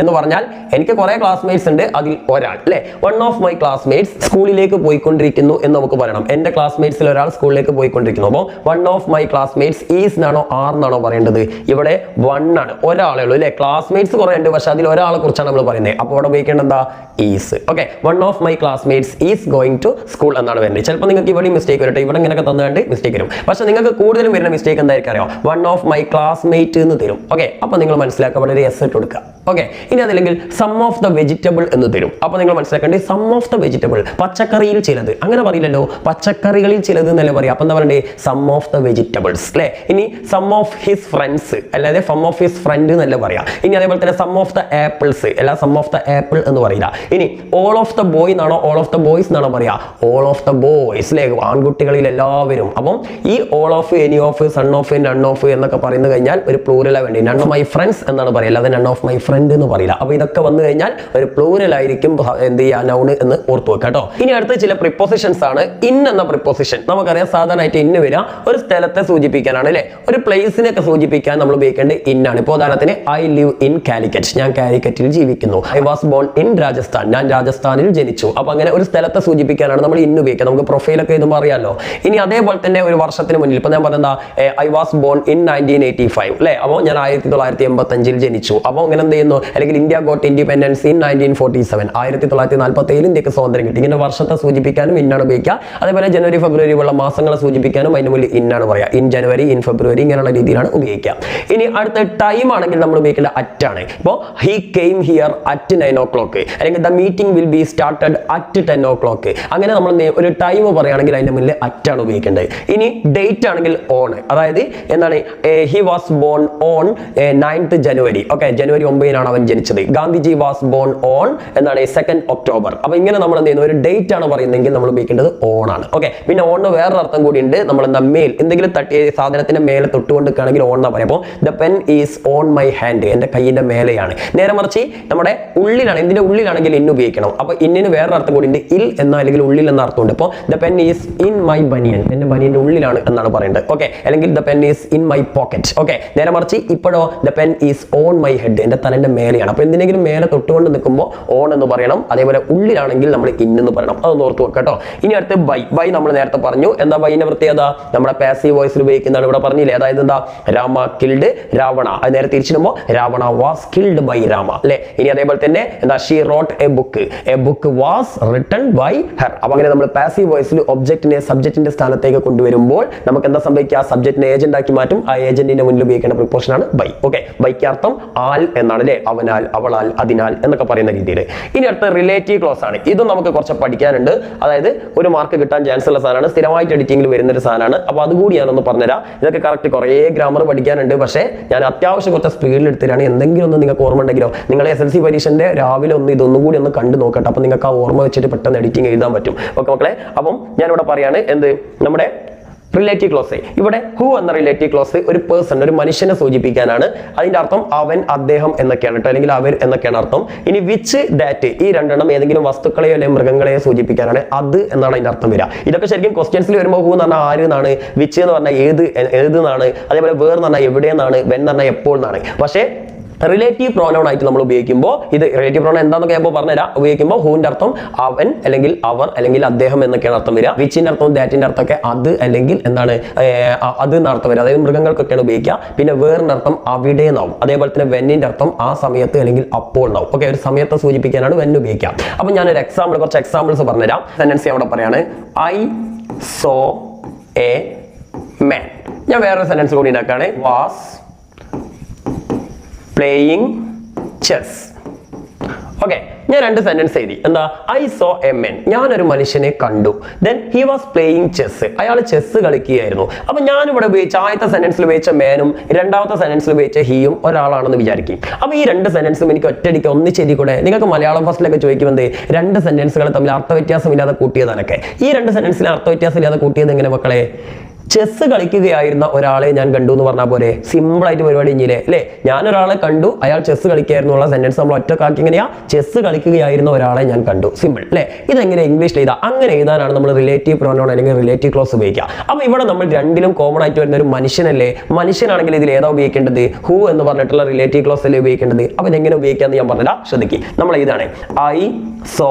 എന്ന് പറഞ്ഞാൽ എനിക്ക് കുറെ ക്ലാസ്മേറ്റ്സ് ഉണ്ട്, അതിൽ ഒരാൾ അല്ലെ. വൺ ഓഫ് മൈ ക്ലാസ്മേറ്റ്സ് സ്കൂളിലേക്ക് പോയിക്കൊണ്ടിരിക്കുന്നു എന്ന് നമുക്ക് പറയണം. എന്റെ ക്ലാസ്മേറ്റ്സിൽ ഒരാൾ സ്കൂളിലേക്ക് പോയിക്കൊണ്ടിരിക്കുന്നു. അപ്പോൾ one of my classmates is എന്നാണോ ആർ എന്നാണോ പറയേണ്ടത്? ഇവിടെ വൺ ആണ്, ഒരാളേ ഉള്ളൂ അല്ലെ. ക്ലാസ്മേറ്റ്സ് കുറെ ഉണ്ട്, പക്ഷെ അതിൽ ഒരാളെ കുറിച്ചാണ് നമ്മൾ പറയുന്നത്. അപ്പോൾ ഇവിടെ ഉപയോഗിക്കേണ്ടത് എന്താ? Is. Okay, one of my classmates is going to school എന്നാണ് വരുന്നത്. ചിലപ്പോൾ നിങ്ങൾക്ക് ഇവിടെ മിസ്റ്റേക്ക് വരട്ടെ, ഇവിടെ ഇങ്ങനെയൊക്കെ തന്നുകൊണ്ട് മിസ്റ്റേക്ക് വരും. പക്ഷെ നിങ്ങൾക്ക് കൂടുതലും വരുന്ന മിസ്റ്റേക്ക് എന്തായിരിക്കും അറിയാം? വൺ ഓഫ് മൈ ക്ലാസ്മേറ്റ് എന്ന് തരും. ഓക്കെ, അപ്പോൾ നിങ്ങൾ മനസ്സിലാക്കുക വളരെ എസ് ഇട്ട് കൊടുക്കുക. ഓക്കെ, ഇനി അതല്ലെങ്കിൽ സം ഓഫ് ദ വെജിറ്റബിൾ എന്ന് തരും. അപ്പോൾ നിങ്ങൾ മനസ്സിലാക്കേണ്ടത് സം ഓഫ് ദ വെജിറ്റബിൾ, പച്ചക്കറിയിൽ ചിലത്. അങ്ങനെ പറയില്ലല്ലോ, പച്ചക്കറികളിൽ ചിലത് എന്നല്ലേ പറയാം. അപ്പം എന്താ പറയണ്ടേ? സം ഓഫ് ദ വെജിറ്റബിൾസ് അല്ലെ. ഇനി സം ഓഫ് ഹിസ് ഫ്രണ്ട്സ് അല്ലാതെ സം ഓഫ് ഹിസ് ഫ്രണ്ട് എന്നല്ല പറയാം. ഇനി അതേപോലെ തന്നെ സം ഓഫ് ദ ആപ്പിൾസ് അല്ല സം ഓഫ് ദ ആപ്പിൾ എന്ന് പറയില്ല. ഇനി ഓൾ ഓഫ് ദ ബോയ് എന്നാണോ ഓൾ ഓഫ് ദ ബോയ്സ് എന്നാണോ പറയാ? ഓൾ ഓഫ് ദ ബോയ്സ് അല്ലെ, ആൺകുട്ടികളിൽ എല്ലാവരും. അപ്പം ഈ all of, any of, son of, none of എന്നൊക്കെ പറയുന്നത് കഴിഞ്ഞാൽ ഒരു പ്ലൂറലാ വേണ്ടി. നൺ ഓഫ് മൈ ഫ്രണ്ട്സ് എന്നാണ് പറയുക, അല്ലാതെ നൺ ഓഫ് മൈ ഫ്രണ്ട് എന്ന് പറയില്ല. അപ്പൊ ഇതൊക്കെ വന്നു കഴിഞ്ഞാൽ ഒരു പ്ലൂറൽ ആയിരിക്കും എന്ത് ചെയ്യാ നൗണ് എന്ന് ഓർത്തു വെക്കുക കേട്ടോ. ഇനി അടുത്ത ചില പ്രിപ്പോസിഷൻസ് ആണ്. ഇൻ എന്ന പ്രിപ്പോസിഷൻ നമുക്കറിയാം സാധാരണയായിട്ട് ഇന്ന് വരിക ഒരു സ്ഥലത്തെ സൂചിപ്പിക്കാനാണ് അല്ലെ. ഒരു പ്ലേസിനെയൊക്കെ സൂചിപ്പിക്കാൻ നമ്മൾ ഉപയോഗിക്കേണ്ടത് ഇന്നാണ്. ഇപ്പോൾ ഉദാഹരണത്തിന് ഐ ലിവ് ഇൻ കാലിക്കറ്റ്, ഞാൻ കാലിക്കറ്റിൽ ജീവിക്കുന്നു. I was born in Rajasthan, ഞാൻ രാജസ്ഥാനിൽ ജനിച്ചു. അപ്പൊ അങ്ങനെ ഒരു സ്ഥലത്തെ സൂചിപ്പിക്കാനാണ് നമ്മൾ ഇന്ന് ഉപയോഗിക്കുക. നമുക്ക് പ്രൊഫൈലൊക്കെ എഴുതുമ്പോൾ അറിയാമല്ലോ. ഇനി അതേപോലെ തന്നെ ഒരു വർഷത്തിന് മുന്നിൽ ഇപ്പൊ ഞാൻ പറഞ്ഞ ഐ വാസ് ബോൺ ഇൻ 1985 അല്ലെ. അപ്പോൾ ഞാൻ 1985 ജനിച്ചു. അപ്പോൾ അങ്ങനെ എന്ത് ചെയ്യുന്നു? അല്ലെങ്കിൽ ഇന്ത്യ ഗോട്ട് ഇൻഡിപെൻഡൻസ് ഇൻ 1947, 1947 ഇന്ത്യക്ക് സ്വാതന്ത്ര്യം കിട്ടി. ഇങ്ങനെ വർഷത്തെ സൂചിപ്പിക്കാനും ഇന്നാണ് ഉപയോഗിക്കുക. അതേപോലെ ജനുവരി ഫെബ്രുവരി ഉള്ള മാസങ്ങളെ സൂചിപ്പിക്കാനും അതിന് മുന്നിൽ ഇന്നാണ് പറയുക. ഇൻ ജനുവരി, ഇൻ ഫെബ്രുവരി ഇങ്ങനെയുള്ള രീതിയിലാണ് ഉപയോഗിക്കുക. ഇനി അടുത്ത ടൈം ആണെങ്കിൽ നമ്മൾ ഉപയോഗിക്കേണ്ട അറ്റ് ആണ്. ഇപ്പോൾ he came here at 9 o'clock, അല്ലെങ്കിൽ the meeting will be started at 10 o'clock. അങ്ങനെ നമ്മൾ ഒരു ടൈം പറയുകയാണെങ്കിൽ അതിന്റെ മുന്നിൽ അറ്റാണ് ഉപയോഗിക്കേണ്ടത്. ഇനി ഡേറ്റ് ആണെങ്കിൽ ഓൺ, അതായത് എന്താണ്? He was born on 9th January. Okay, ജനുവരി 9 അവൻ ജനിച്ചത്. ഗാന്ധിജി വാസ് ബോൺ ഓൺ എന്താണ് 2nd October. അപ്പൊ ഇങ്ങനെ നമ്മൾ എന്ത് ചെയ്യുന്നു? ഒരു ഡേറ്റ് ആണ് പറയുന്നതെങ്കിൽ നമ്മൾ ഉപയോഗിക്കേണ്ടത് ഓൺ ആണ്. ഓക്കെ, പിന്നെ ഓണിന് വേറൊരു അർത്ഥം കൂടി ഉണ്ട്. നമ്മൾ എന്താ മേൽ എന്തെങ്കിലും സാധനത്തിന്റെ മേലെ തൊട്ടുകൊണ്ട് നിൽക്കുകയാണെങ്കിൽ ഓൺ എന്നാ പറയാം. അപ്പോൾ the pen is on my hand, എന്റെ കൈയിന്റെ മേലെയാണ്. നേരെ മറിച്ച് നമ്മുടെ ഉള്ളിലാണ്, എന്തിന്റെ ഉള്ളിലാണെങ്കിൽ ഇന്ന് ഉപയോഗിക്കണം. അപ്പൊ ഇന്നിന് വേറൊരു അർത്ഥം കൂടി ഉണ്ട്, ഇൽ എന്ന അല്ലെങ്കിൽ ഉള്ളിൽ എന്ന അർത്ഥമുണ്ട്. അപ്പോൾ the pen is in my banian, എന്റെ ബനിയന്റെ ഉള്ളിലാണ് എന്നാണ് പറയേണ്ടത്. ഓക്കെ, അല്ലെങ്കിൽ the pen is in my pocket. Okay, നേരെ മറിച്ച് ഇപ്പോഴോ the pen is on my head, എന്റെ തലന്റെ മേലെയാണ്. അപ്പൊ എന്തിനെങ്കിലും മേലെ തൊട്ടുകൊണ്ട് നിൽക്കുമ്പോൾ ഓൺ എന്ന് പറയണം. അതേപോലെ ഉള്ളിലാണെങ്കിൽ നമ്മൾ ഇന്ന് പറയണം. അതൊന്ന് ഓർത്ത് വെക്കാം കേട്ടോ. ഇനി അടുത്ത് ബൈ നമ്മൾ നേരത്തെ പറഞ്ഞു. എന്താ ബൈന്റെ പ്രത്യേകത? നമ്മുടെ പാസീവ് വോയിസിൽ ഉപയോഗിക്കുന്നതാണ്. ഇവിടെ പറഞ്ഞില്ലേ, അതായത് എന്താ? രാമ കിൽഡ് രാവണ. അത് നേരെ തിരിച്ചിടുമ്പോൾ Ravana was killed by Rama അല്ലെ. ഇനി അതേപോലെ തന്നെ എന്താ? She wrote a book was written by her. അപ്പൊ അങ്ങനെ നമ്മൾ പാസീവ് വോയിസിൽ ഒബ്ജക്റ്റിനെ സബ്ജക്റ്റിന്റെ സ്ഥാനത്തേക്ക് കൊണ്ടുവരുമ്പോൾ നമുക്ക് എന്താ സംഭവിക്കുക? സബ്ജക്റ്റിനെ ഏജന്റ് ആക്കി മാറ്റും. ആ ഏജന്റിന്റെ മുന്നിൽ ഉപയോഗിക്കേണ്ട പ്രിപ്പോസിഷൻ ആണ് ബൈ. ഓക്കെ, ബൈക്ക് അർത്ഥം ആൽ എന്നാണ് അല്ലെ. അവനാൽ, അവളാൽ, അതിനാൽ എന്നൊക്കെ പറയുന്ന രീതിയിൽ. ഇനി അടുത്ത റിലേറ്റീവ് ക്ലോസ് ആണ്. ഇതും നമുക്ക് കുറച്ച് പഠിക്കാനുണ്ട്. അതായത് ഒരു മാർക്ക് കിട്ടാൻ ചാൻസ് ഉള്ള സാധനമാണ്, സ്ഥിരമായിട്ട് എഡിറ്റിംഗിൽ വരുന്ന ഒരു സാധനമാണ്. അപ്പൊ അതുകൂടി ഞാനൊന്ന് പറഞ്ഞുതരാം. ഇതൊക്കെ കറക്റ്റ് കുറേ ഗ്രാമർ പഠിക്കാനുണ്ട്. പക്ഷേ ഞാൻ അത്യാവശ്യം കുറച്ച് സ്പീഡിൽ എടുത്തിട്ടാണ്. എന്തെങ്കിലും ഒന്ന് നിങ്ങൾക്ക് ഓർമ്മ ഉണ്ടെങ്കിലോ, നിങ്ങൾ SLC പരീക്ഷന്റെ രാവിലെ ഇതൊന്നും കൂടി ഒന്ന് കണ്ടു നോക്കട്ടെ. അപ്പൊ നിങ്ങൾക്ക് ആ ഓർമ്മ വെച്ചിട്ട് പെട്ടെന്ന് എഡിറ്റിംഗ് എഴുതാൻ പറ്റും. ഓക്കെ മക്കളെ, അപ്പം ഞാനിവിടെ പറയാണ് എന്ത്? നമ്മുടെ റിലേറ്റീവ് ക്ലോസ്. ഇവിടെ ഹു എന്ന റിലേറ്റീവ് ക്ലോസ് ഒരു പേഴ്സൺ, ഒരു മനുഷ്യനെ സൂചിപ്പിക്കാനാണ്. അതിന്റെ അർത്ഥം അവൻ, അദ്ദേഹം എന്നൊക്കെയാണ് കേട്ടോ, അല്ലെങ്കിൽ അവർ എന്നൊക്കെയാണ് അർത്ഥം. ഇനി വിച്ച്, ദാറ്റ്, ഈ രണ്ടെണ്ണം ഏതെങ്കിലും വസ്തുക്കളെയോ അല്ലെങ്കിൽ മൃഗങ്ങളെയോ സൂചിപ്പിക്കാനാണ്. അത് എന്നാണ് അതിന്റെ അർത്ഥം വരിക. ഇതൊക്കെ ശരിക്കും ക്വസ്റ്റ്യൻസിൽ വരുമ്പോൾ ഹു എന്ന് പറഞ്ഞാൽ ആര് എന്നാണ്, വിച്ച് എന്ന് പറഞ്ഞാൽ ഏത് എന്നാണ്, അതേപോലെ വേർ എന്ന് പറഞ്ഞാൽ എവിടെ എന്നാണ്, വെൻ എന്ന് പറഞ്ഞാൽ എപ്പോൾ എന്നാണ്. പക്ഷേ റിലേറ്റീവ് പ്രോനൗൺ ആയിട്ട് നമ്മൾ ഉപയോഗിക്കുമ്പോൾ, ഇത് റിലേറ്റീവ് പ്രോനൗൺ എന്താണെന്നൊക്കെ ഞാൻ പറഞ്ഞുതരാം. ഉപയോഗിക്കുമ്പോൾ ഹൂവിന്റെ അർത്ഥം അവൻ അല്ലെങ്കിൽ അവർ അല്ലെങ്കിൽ അദ്ദേഹം എന്നൊക്കെയാണ് അർത്ഥം വരിക. വിച്ചിന്റെ അർത്ഥം ദാറ്റിന്റെ അർത്ഥമൊക്കെ അത് അല്ലെങ്കിൽ എന്താണ് അത് എന്ന അർത്ഥം വരിക. അതായത് മൃഗങ്ങൾക്കൊക്കെയാണ് ഉപയോഗിക്കുക. പിന്നെ വേറിന്റെ അർത്ഥം അവിടെ എന്നാവും. അതേപോലെ തന്നെ വെന്നിന്റെ അർത്ഥം ആ സമയത്ത് അല്ലെങ്കിൽ അപ്പോൾ എന്നാവും. ഓക്കെ, ഒരു സമയത്തെ സൂചിപ്പിക്കാനാണ് വെൻ ഉപയോഗിക്കുക. അപ്പൊ ഞാനൊരു എക്സാമ്പിൾ, കുറച്ച് എക്സാമ്പിൾസ് പറഞ്ഞുതരാം. സെന്റൻസ് അവിടെ പറയാണ്, ഐ സോ എ മാൻ. ഞാൻ വേറൊരു സെന്റൻസ് കൂടി ഉണ്ടാക്കുകയാണ്, വാസ് പ്ലേയിങ് ചെസ്. ഓക്കെ, ഞാൻ രണ്ട് സെന്റൻസ് എഴുതി. എന്താ? ഐ സോ എ മെൻ, ഞാനൊരു മനുഷ്യനെ കണ്ടു. Then he was playing chess, അയാൾ ചെസ് കളിക്കുകയായിരുന്നു. അപ്പൊ ഞാനിവിടെ ഉപയോഗിച്ച ആദ്യത്തെ സെന്റൻസിൽ ഉപയോഗിച്ച മേനും രണ്ടാമത്തെ സെന്റൻസിൽ ഉപയോഗിച്ച ഹിയും ഒരാളാണെന്ന് വിചാരിക്കും. അപ്പൊ ഈ രണ്ട് സെന്റൻസും എനിക്ക് ഒറ്റയടിക്ക് ഒന്നിച്ചെഴുതി കൂടെ? നിങ്ങൾക്ക് മലയാളം ഫസ്റ്റിലൊക്കെ ചോദിക്കുമ്പോൾ രണ്ട് സെന്റൻസുകൾ തമ്മിൽ അർത്ഥവ്യത്യാസമില്ലാതെ കൂട്ടിയതാണൊക്കെ. ഈ രണ്ട് സെന്റൻസിൽ അർത്ഥവ്യത്യാസം ഇല്ലാതെ കൂട്ടിയത് എങ്ങനെ മക്കളെ? ചെസ് കളിക്കുകയായിരുന്ന ഒരാളെ ഞാൻ കണ്ടു എന്ന് പറഞ്ഞാൽ പോലെ സിമ്പിൾ ആയിട്ട് പരിപാടി ഇഞ്ഞില്ലേ അല്ലേ? ഞാനൊരാളെ കണ്ടു, അയാൾ ചെസ് കളിക്കുകയായിരുന്നു ഉള്ള സെന്റൻസ് നമ്മൾ ഒറ്റക്കാക്കി എങ്ങനെയാ? ചെസ് കളിക്കുകയായിരുന്ന ഒരാളെ ഞാൻ കണ്ടു. സിമ്പിൾ അല്ലേ? ഇതെങ്ങനെ ഇംഗ്ലീഷിൽ എഴുതാം? അങ്ങനെ എഴുതാനാണ് നമ്മൾ റിലേറ്റീവ് പ്രോനൗൺ അല്ലെങ്കിൽ റിലേറ്റീവ് ക്ലോസ് ഉപയോഗിക്കുക. അപ്പൊ ഇവിടെ നമ്മൾ രണ്ടിലും കോമൺ ആയിട്ട് വരുന്ന ഒരു മനുഷ്യനല്ലേ? മനുഷ്യനാണെങ്കിൽ ഇതിൽ ഏതാ ഉപയോഗിക്കേണ്ടത്? ഹു എന്ന് പറഞ്ഞിട്ടുള്ള റിലേറ്റീവ് ക്ലോസ് അല്ലേ ഉപയോഗിക്കേണ്ടത്? അപ്പൊ ഇതെങ്ങനെ ഉപയോഗിക്കാന്ന് ഞാൻ പറഞ്ഞില്ല, ശ്രദ്ധിക്കുക. നമ്മൾ ഇതാണ് ഐ സോ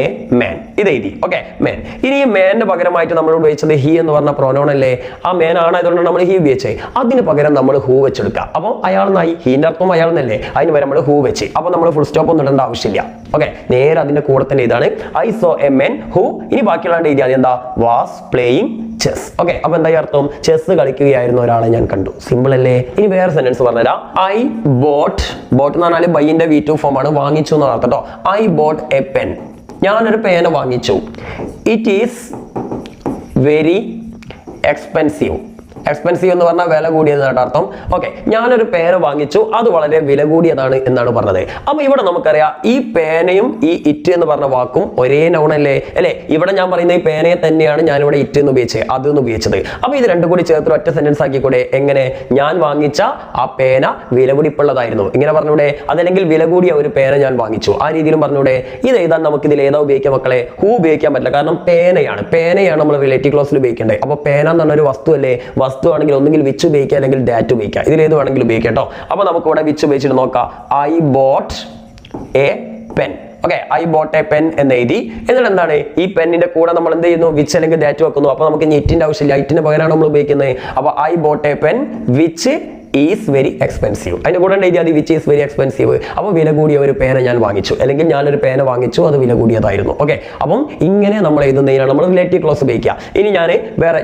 എ മാൻ, ഇത് എഴുതി. ഓക്കെ, മാൻ. ഇനി ഈ മാനിന് പകരമായിട്ട് നമ്മൾ ഉപയോഗിച്ചത് ഹി എന്ന് പറഞ്ഞ പ്രോനൗൺ അല്ലേ? ആ മേൻ ആണ്, അതുകൊണ്ടാണ് നമ്മൾ ഹി ഉപയോഗിച്ചത്. അതിന് പകരം നമ്മൾ ഹൂ വെച്ചെടുക്കുക. അപ്പോൾ അയാളെന്നായി, ഹീന്റെ അർത്ഥം അയാൾ എന്നല്ലേ, അതിന് വരെ നമ്മൾ ഹൂ വെച്ച്. അപ്പൊ നമ്മൾ ഫുൾ സ്റ്റോപ്പ് ഒന്നും ഇടേണ്ട ആവശ്യമില്ല. ഓക്കെ, നേരെ അതിന്റെ കൂടെ തന്നെ ഇതാണ് I so A men who. ഇനി ബാക്കിയുള്ള എഴുതിയാൽ എന്താ? Was playing chess. ഓക്കെ, അപ്പൊ എന്താ അർത്ഥം? ചെസ് കളിക്കുകയായിരുന്ന ഒരാളെ ഞാൻ കണ്ടു. സിമ്പിൾ അല്ലേ? ഇനി വേറെ സെന്റൻസ് പറഞ്ഞുതരാം. ഐ ബോട്ട്, ബോട്ട് എന്ന് പറഞ്ഞാൽ ബൈന്റെ V2 ഫോം ആണ്, വാങ്ങിച്ചു എന്ന് അർത്ഥം കേട്ടോ. ഐ ബോട്ട് എ പെൻ, ഞാനൊരു പേന വാങ്ങിച്ചു. It is very expensive. Expensive എന്ന് പറഞ്ഞാൽ വില കൂടിയതാണ് അർത്ഥം. ഓക്കെ, ഞാനൊരു പേന വാങ്ങിച്ചു, അത് വളരെ വില കൂടിയതാണ് എന്നാണ് പറഞ്ഞത്. അപ്പൊ ഇവിടെ നമുക്കറിയാം ഈ പേനയും ഈ ഇറ്റ് എന്ന് പറഞ്ഞ വാക്കും ഒരേ നൗൺ അല്ലേ? ഇവിടെ ഞാൻ പറയുന്ന ഈ പേനയെ തന്നെയാണ് ഞാനിവിടെ ഇറ്റ് എന്ന് ഉപയോഗിച്ചത്, അത് എന്ന് ഉപയോഗിച്ചത്. അപ്പൊ ഇത് രണ്ടും കൂടി ചേർത്ത് ഒറ്റ സെന്റൻസ് ആക്കിക്കൂടെ? എങ്ങനെ? ഞാൻ വാങ്ങിച്ച ആ പേന വിലപിടിപ്പുള്ളതായിരുന്നു, ഇങ്ങനെ പറഞ്ഞൂടെ? അതല്ലെങ്കിൽ വില കൂടിയ ഒരു പേന ഞാൻ വാങ്ങിച്ചു, ആ രീതിയിലും പറഞ്ഞൂടെ? ഇത് എഴുതാൻ നമുക്ക് ഇതിൽ ഏതാ ഉപയോഗിക്കാം മക്കളെ? ഹൂ ഉപയോഗിക്കാൻ പറ്റില്ല, കാരണം പേനയാണ് നമ്മൾ റിലേറ്റീവ് ക്ലോസിൽ ഉപയോഗിക്കേണ്ടത്. അപ്പൊ പേന എന്ന് പറഞ്ഞ ഒരു വസ്തു അല്ലേ? വസ്തു ആണെങ്കിൽ ഒന്നുകിൽ വിച്ച് ഉപയോഗിക്കുക അല്ലെങ്കിൽ ഡാറ്റ് ഉപയോഗിക്കുക. ഇതിൽ ഏത് വേണമെങ്കിലും ഉപയോഗിക്കാം കേട്ടോ. അപ്പൊ നമുക്ക് ഇവിടെ വിച്ച് ഉപയോഗിച്ചിട്ട് നോക്കാം. I boat A pen. Okay, I boat A pen എന്ന് എഴുതി. എന്നിട്ട് എന്താണ്? ഈ പെന്നിന്റെ കൂടെ നമ്മൾ എന്ത് ചെയ്യുന്നു? വിച്ച് അല്ലെങ്കിൽ ഡാറ്റ് വെക്കുന്നു. അപ്പൊ നമുക്ക് ഇനി ഇറ്റിന്റെ ആവശ്യമില്ല, ഇറ്റിന് പകരമാണ് നമ്മൾ ഉപയോഗിക്കുന്നത്. അപ്പൊ I boat A pen which is very expensive. അതിന്റെ കൂടെ എഴുതിയാൽ വിച്ച് ഈസ് വെരി എക്സ്പെൻസീവ്. അപ്പോൾ വില കൂടിയ ഒരു പേന ഞാൻ വാങ്ങിച്ചു, അല്ലെങ്കിൽ ഞാനൊരു പേന വാങ്ങിച്ചു, അത് വില കൂടിയതായിരുന്നു. ഓക്കെ, അപ്പം ഇങ്ങനെ നമ്മൾ എഴുതുന്നതിനാണ് നമ്മൾ റിലേറ്റീവ് ക്ലോസ് ഉപയോഗിക്കുക. ഇനി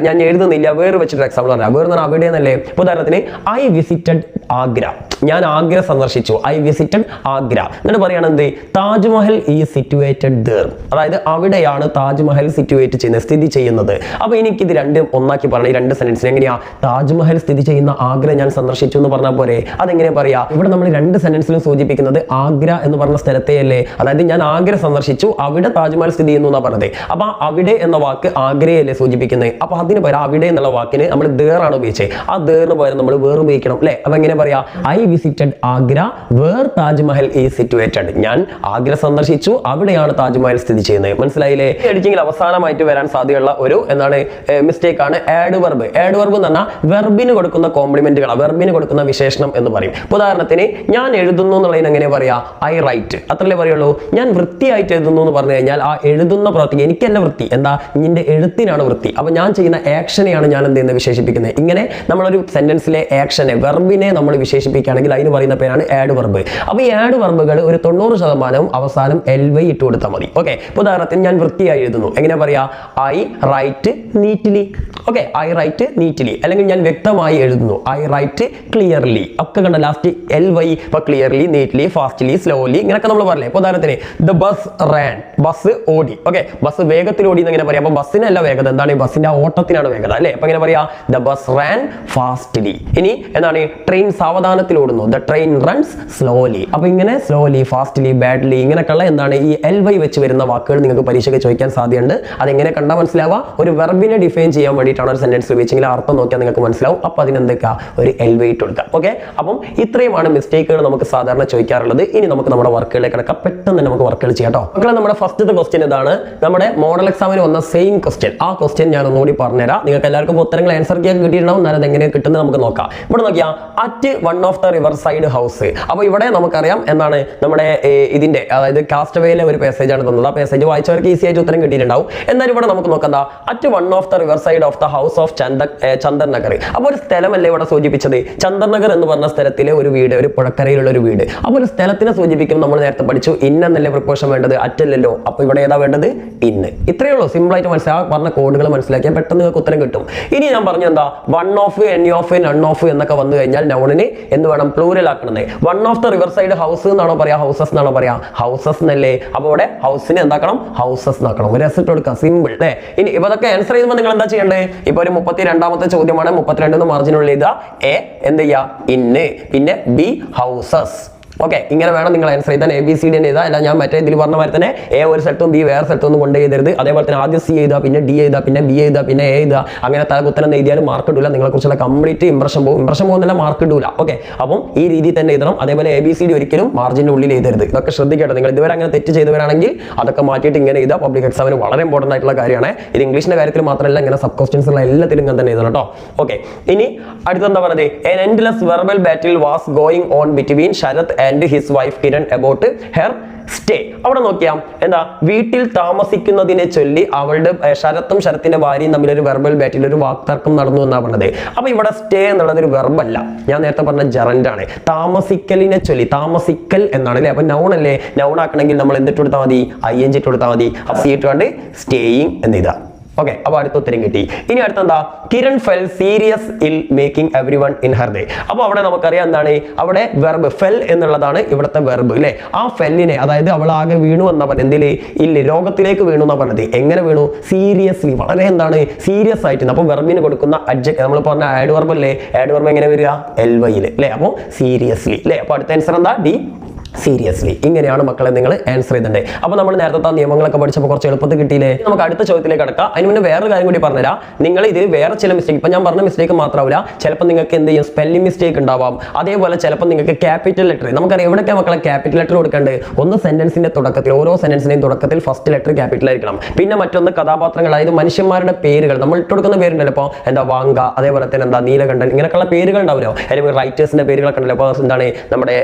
ഞാൻ എഴുതുന്നില്ല, വേറെ വെച്ചിട്ട് എക്സാമ്പിൾ പറയാം. വേറെ പറഞ്ഞാൽ അവിടെ എന്നല്ലേ? ഉദാഹരണത്തിന് ഐ വിസിറ്റഡ് ആഗ്ര, ഞാൻ ആഗ്ര സന്ദർശിച്ചു. I visited Agra. എന്നിട്ട് പറയുകയാണെന്ത്? താജ്മഹൽ ഈസ് സിറ്റുവേറ്റഡ് ദർ, അതായത് അവിടെയാണ് താജ്മഹൽ സിറ്റുവേറ്റ് ചെയ്യുന്നത്, സ്ഥിതി ചെയ്യുന്നത്. അപ്പൊ എനിക്കിത് രണ്ടും ഒന്നാക്കി പറഞ്ഞ ഈ രണ്ട് സെന്റൻസിന് എങ്ങനെയാ? താജ്മഹൽ സ്ഥിതി ചെയ്യുന്ന ആഗ്ര ഞാൻ സന്ദർശിച്ചു എന്ന് പറഞ്ഞാൽ പോരെ? അതെങ്ങനെ പറയാ? ഇവിടെ നമ്മൾ രണ്ട് സെന്റൻസിലും സൂചിപ്പിക്കുന്നത് ആഗ്ര എന്ന് പറഞ്ഞ സ്ഥലത്തെയല്ലേ? അതായത് ഞാൻ ആഗ്ര സന്ദർശിച്ചു, അവിടെ താജ്മഹൽ സ്ഥിതി ചെയ്യുന്നു എന്നാ പറഞ്ഞത്. അപ്പൊ അവിടെ എന്ന വാക്ക് ആഗ്രയല്ലേ സൂചിപ്പിക്കുന്നത്? അപ്പൊ അതിന് പകരം അവിടെ എന്നുള്ള വാക്കിന് നമ്മൾ ദേർ ആണ് ഉപയോഗിച്ചത്. ആ ദേറിന് പകരം നമ്മൾ വേർ ഉപയോഗിക്കണം അല്ലെ? അപ്പൊ എങ്ങനെ പറയാ? I visited Agra where Taj Mahal is situated. ഞാൻ ആഗ്ര സന്ദർശിച്ചു, അവിടെയാണ് താജ്മഹൽ സ്ഥിതി ചെയ്യുന്നത്. മനസ്സിലായില്ലേ? എഡിറ്റിംഗിൽ അവസാനമായിട്ട് വരാൻ സാധ്യതയുള്ള ഒരു മിസ്റ്റേക്ക് ആണ് ആഡ് വെർബ്. ആഡ് വെർബ് എന്ന് പറഞ്ഞാൽ വെർബിന് കൊടുക്കുന്ന കോംപ്ലിമെന്റുകൾ, വെർബിന് കൊടുക്കുന്ന വിശേഷണം എന്ന് പറയും. ഉദാഹരണത്തിന് ഞാൻ എഴുതുന്നു എന്നുള്ളതിന് എങ്ങനെ പറയാ? ഐ റൈറ്റ്, അത്രല്ലേ പറയുള്ളൂ. ഞാൻ വൃത്തിയായിട്ട് എഴുതുന്നു എന്ന് പറഞ്ഞു കഴിഞ്ഞാൽ ആ എഴുതുന്ന പ്രവൃത്തി, എനിക്കല്ല വൃത്തി, എന്താ? നിന്റെ എഴുത്തിനാണ് വൃത്തി. അപ്പൊ ഞാൻ ചെയ്യുന്ന ആക്ഷനെയാണ് ഞാൻ എന്ത് ചെയ്യുന്നത്? വിശേഷിപ്പിക്കുന്നത്. ഇങ്ങനെ നമ്മളൊരു സെന്റൻസിലെ ആക്ഷനെ, വെർബിനെ നമ്മൾ വിശേഷിപ്പിക്കുകയാണെങ്കിൽ അതിന് പറയുന്ന പേരാണ് ആഡ് വെർബ്. അപ്പൊ ഈ ആഡ് വെർബുകൾ ഒരു 90% അവസാനം ly ഇട്ട് കൊടുത്താൽ മതി. ഓക്കെ, ഉദാഹരണത്തിന് ഞാൻ വൃത്തിയായി എഴുതുന്നു, എങ്ങനെ പറയാ? I write neatly. Okay, I write neatly. അല്ലെങ്കിൽ ഞാൻ വ്യക്തമായി എഴുതുന്നു, ഐ റൈറ്റ് ക്ലിയർലി. ഒക്കെ കണ്ട ലാസ്റ്റ് ly. ഇപ്പൊ ക്ലിയർലി, നീറ്റ്ലി, ഫാസ്റ്റ്ലി, സ്ലോലി ഇങ്ങനെയൊക്കെ നമ്മൾ പറയില്ലേ? ഉദാഹരണത്തിന് the bus ran, bus okay. ഓക്കെ, ബസ് വേഗത്തിൽ ഓടി എന്ന് എങ്ങനെ പറയാം? അപ്പൊ ബസ്സിനല്ല വേഗത, എന്താണ്? ബസ്സിന്റെ ഓട്ടത്തിനാണ് വേഗത അല്ലെ? അപ്പൊ എങ്ങനെ പറയാ? The bus ran fastly. ഇനി എന്താണ്? ട്രെയിൻ സാവധാനത്തിൽ ഓടുന്നു. The train runs slowly. അപ്പൊ ഇങ്ങനെ സ്ലോലി, ഫാസ്റ്റ്ലി, ബാഡ്ലി ഇങ്ങനെയൊക്കെയുള്ള എന്താണ് ഈ LY വെച്ച് വരുന്ന വാക്കുകൾ നിങ്ങൾക്ക് പരീക്ഷയ്ക്ക് ചോദിക്കാൻ സാധ്യതയുണ്ട്. അതെങ്ങനെ കണ്ടാൽ മനസ്സിലാവുക? ഒരു വെർബിനെ ഡിഫൈൻ ചെയ്യാൻ വേണ്ടിയിട്ടാണ് ഒരു സെന്റൻസ് ഉപയോഗിച്ചെങ്കിൽ അർത്ഥം നോക്കിയാൽ നിങ്ങൾക്ക് മനസ്സിലാവും. അപ്പൊ അതിനെന്തൊക്കെ ഒരു LY ഇട്ട് കൊടുക്കുക. ഓക്കെ, അപ്പം ഇത്രയുമാണ് മിസ്റ്റേക്കുകൾ നമുക്ക് സാധാരണ ചോദിക്കാറുള്ളത്. ഇനി നമുക്ക് നമ്മുടെ വർക്കുകളിലേക്ക് കിടക്കാം. പെട്ടെന്ന് തന്നെ നമുക്ക് വർക്കുകൾ ചെയ്യാം കേട്ടോ മക്കളെ. നമ്മുടെ ഫസ്റ്റത്തെ ക്വസ്റ്റ്യൻ ഇതാണ്. നമ്മുടെ മോഡൽ എക്സാമിന് വന്ന സെയിം ക്വസ്റ്റ്യൻ. ആ ക്വസ്റ്റ്യൻ ഞാൻ ഒന്നുകൂടി പറഞ്ഞുതരാം. നിങ്ങൾക്ക് എല്ലാവർക്കും ഉത്തരങ്ങൾ ആൻസർ ചെയ്യാൻ കിട്ടിയിട്ടുണ്ടാവും. എന്നാലും എങ്ങനെയാണ് കിട്ടുന്നത് നമുക്ക് നോക്കാം. ഇവിടെ നോക്കിയാൽ at one of the river side house. അപ്പോൾ ഇവിടെ നമുക്കറിയാം എന്താണ് നമ്മുടെ ഇതിന്റെ അതായത് കാസ്റ്റവേയിലെ ഒരു പാസേജ് ആണ് തന്നത്. ആ പാസേജ് വായിച്ചവർക്ക് ഈസി ആയിട്ട് ഉത്തരം കിട്ടിയിട്ടുണ്ടാവും. എന്നാലും ഇവിടെ നമുക്ക് നോക്കാം at one of the river side of the house of Chander Nagar. അപ്പോൾ ഒരു സ്ഥലമല്ലേ ഇവിടെ സൂചിപ്പിച്ചത്? ചന്ദർ നഗർ എന്ന് പറഞ്ഞ സ്ഥലത്തിലെ ഒരു വീട്, ഒരു പുഴക്കരയിലുള്ള ഒരു വീട്. അപ്പോൾ ഒരു സ്ഥലത്തിനെ സൂചിപ്പിക്കും. നമ്മൾ നേരത്തെ പഠിച്ചു ഇന്നല്ലേ പ്രിപ്പോഷൻ വേണ്ടത്, അറ്റല്ലല്ലോ. അപ്പോൾ ഇവിടെ ഏതാ വേണ്ടത്? ഇന്ന്. ഇത്രയേ ഉള്ളൂ. സിമ്പിൾ ആയിട്ട് മനസ്സിലാക്കി പറഞ്ഞ കോഡുകൾ മനസ്സിലാക്കിയാൽ പെട്ടെന്ന് നിങ്ങൾക്ക് ഉത്തരം കിട്ടും. ഇനി ഞാൻ പറഞ്ഞു എന്താ one of, any of, none of എന്നൊക്കെ വന്നു കഴിഞ്ഞാൽ നൗണിന് എന്ത് വേണം? പ്ലൂരൽ ആക്കണത്. One of the river side house എന്നാണോ പറയാ? ഹൗസസ് എന്നാണോ പറയാ? ഹൗസസ് എന്നല്ലേ? അപ്പോൾ ഇവിടെ ഹൗസിന് എന്താക്കണം? ഹൗസസ് എന്നാക്കണം. ഒരു എസ് ഇട്ട് കൊടുക്കുക. സിമ്പിൾ അല്ലേ? ഇനി ഇതൊക്കെ ആൻസർ ചെയ്യുമ്പോൾ നിങ്ങൾ എന്താ ചെയ്യേണ്ടത്? ഇപ്പൊ ഒരു 32ാമത്തെ ചോദ്യമാണ്. 32 മാർജിനുള്ള എഴുതുക. എ എന്ത് ചെയ്യുക? ഇന്ന്. പിന്നെ ബി ഹൗസസ്. ഓക്കെ, ഇങ്ങനെ വേണം നിങ്ങൾ ആൻസർ ചെയ്താൽ. ABCD എഴുതാ. അല്ല ഞാൻ മറ്റേ ഇതിൽ പറഞ്ഞ മാതിരി തന്നെ എ ഒരു സ്ഥലത്തും ബി വേറെ സ്ഥലത്തൊന്നും കൊണ്ട് എഴുതരുത്. അതേപോലെ തന്നെ ആദ്യം C എഴുതുക, പിന്നെ D എഴുതുക, പിന്നെ B എഴുതുക, പിന്നെ A എഴുതുക. അങ്ങനെ തലകുത്തരം എഴുതിയാലും മാർക്ക് ഇടില്ല. നിങ്ങളെ കുറിച്ചുള്ള കംപ്ലീറ്റ് ഇംപ്രഷൻ പോകും. ഇംപ്രഷൻ പോകുന്നില്ല, മാർക്ക് ഇടൂല. ഓക്കെ, അപ്പം ഈ രീതിയിൽ തന്നെ എഴുതണം. അതേപോലെ ABCD ഒരിക്കലും മാർജിന്റെ ഉള്ളിൽ എഴുതരുത്. ഇതൊക്കെ ശ്രദ്ധിക്കട്ടെ. നിങ്ങൾ ഇതുവരെ അങ്ങനെ തെറ്റ് ചെയ്തവരാണെങ്കിൽ അതൊക്കെ മാറ്റിയിട്ട് ഇങ്ങനെ എഴുതുക. പബ്ലിക് എക്സാമിന് വളരെ ഇമ്പോർട്ടന്റ് ആയിട്ടുള്ള കാര്യമാണ് ഇത്. ഇംഗ്ലീഷിന്റെ കാര്യത്തിൽ മാത്രമല്ല, ഇങ്ങനെ സബ് ക്വസ്റ്റ്യൻസ് ഉള്ള എല്ലാത്തിലും ഇങ്ങനെ തന്നെ എഴുതണം കേട്ടോ. ഓക്കെ, ഇനി അടുത്തെന്താ പറയുന്നത്? an endless verbal battle was going on between Sarath and his wife Kiran about her stay. അവിടെ നോക്കിയാൽ എന്താ? വീട്ടിൽ താമസിക്കുന്നതിനെ ചൊല്ലി അവളുടെ ശരത്തും ശരത്തിന്റെ ഭാര്യയും തമ്മിലൊരു വെർബൽ ബാറ്റിൽ ഒരു വാക്തർക്കം നടന്നു എന്നാണ് പറഞ്ഞത്. അപ്പൊ ഇവിടെ സ്റ്റേ എന്നുള്ളത് ഒരു വെർബല്ല. ഞാൻ നേരത്തെ പറഞ്ഞ ജറന്റ് ആണ്. താമസിക്കലിനെ ചൊല്ലി, താമസിക്കൽ എന്നാണ് അല്ലേ? അപ്പൊ നൗൺ അല്ലേ? നൗൺ ആക്കണമെങ്കിൽ നമ്മൾ എന്തിട്ട് കൊടുത്താൽ മതി? ING ഇട്ട് കൊടുത്താൽ മതി. ഇട്ടുകൊണ്ട് സ്റ്റേയിങ് എന്ന് ഇതാ. ഓക്കെ, അപ്പൊ അടുത്ത ഉത്തരം കിട്ടി. ഇനി അടുത്തെന്താ? കിരൺ ഫെൽ സീരിയസ് ഇൽ making every one in her day. അപ്പൊ അവിടെ നമുക്കറിയാം എന്താണ്? അവിടെ വെർബ് ഫെൽ എന്നുള്ളതാണ് ഇവിടുത്തെ വെർബ് അല്ലെ? ആ ഫെല്ലിനെ, അതായത് അവൾ ആകെ വീണു എന്നാ പറഞ്ഞത്. എന്തില്? ഇല്ല, രോഗത്തിലേക്ക് വീണു എന്നാ പറഞ്ഞത്. എങ്ങനെ വീണു? സീരിയസ്ലി, വളരെ എന്താണ്? സീരിയസ് ആയിട്ട്. അപ്പൊ വെർബിന് കൊടുക്കുന്ന അഡ്ജക്റ്റ് നമ്മൾ പറഞ്ഞ ആഡ് വെർബ് അല്ലേ? ആഡ് വെർബ് എങ്ങനെ വരിക? LY അല്ലേ? അപ്പൊ സീരിയസ്ലി അല്ലേ? അപ്പൊ അടുത്ത ആൻസർ എന്താ? D seriously. ഇങ്ങനെയാണ് മക്കളെ നിങ്ങൾ ആൻസർ ചെയ്തത്. അപ്പൊ നമ്മൾ നേരത്തെ നിയമങ്ങളൊക്കെ പഠിച്ചപ്പോൾ കുറച്ച് എളുപ്പത്തിൽ കിട്ടിയില്ലേ? നമുക്ക് അടുത്ത ചോദ്യത്തിലേക്ക് കടക്കാം. അതിന് മുന്നേ വേറൊരു കാര്യം കൂടി പറഞ്ഞുതരാം. നിങ്ങൾ ഇതിൽ വേറെ ചില മിസ്റ്റേക്ക്, ഇപ്പൊ ഞാൻ പറഞ്ഞ മിസ്റ്റേക്ക് മാത്രമാവില്ല, ചിലപ്പോൾ നിങ്ങൾക്ക് എന്ത് ചെയ്യും? സ്പെല്ലിംഗ് മിസ്റ്റേക്ക് ഉണ്ടാവാം. അതേപോലെ ചിലപ്പോൾ നിങ്ങൾക്ക് ക്യാപിറ്റൽ ലെറ്റർ, നമുക്കറിയാം എവിടെയൊക്കെ മക്കളെ ക്യാപിറ്റൽ ലെറ്റർ കൊടുക്കേണ്ടത്? ഒന്ന് സെന്റൻസിന്റെ തുടക്കത്തിൽ, ഓരോ സെന്റൻസിന്റെയും തുടക്കത്തിൽ ഫസ്റ്റ് ലെറ്റർ ക്യാപിറ്റൽ ആയിരിക്കണം. പിന്നെ മറ്റൊന്ന് കഥാപാത്രങ്ങൾ, അതായത് മനുഷ്യന്മാരുടെ പേരുകൾ നമ്മൾ ഇട്ട് കൊടുക്കുന്ന പേരുണ്ടല്ലോ. ഇപ്പോൾ എന്താ വാങ്ക, അതേപോലെ തന്നെ എന്താ നീലകണ്ഠൻ, ഇങ്ങനെയൊക്കെയുള്ള പേരുകൾ ഉണ്ടാവുമല്ലോ. അല്ലെങ്കിൽ റൈറ്റേഴ്സിന്റെ പേരുകളൊക്കെ ഉണ്ടല്ലോ. അപ്പോൾ എന്താണ് നമ്മുടെ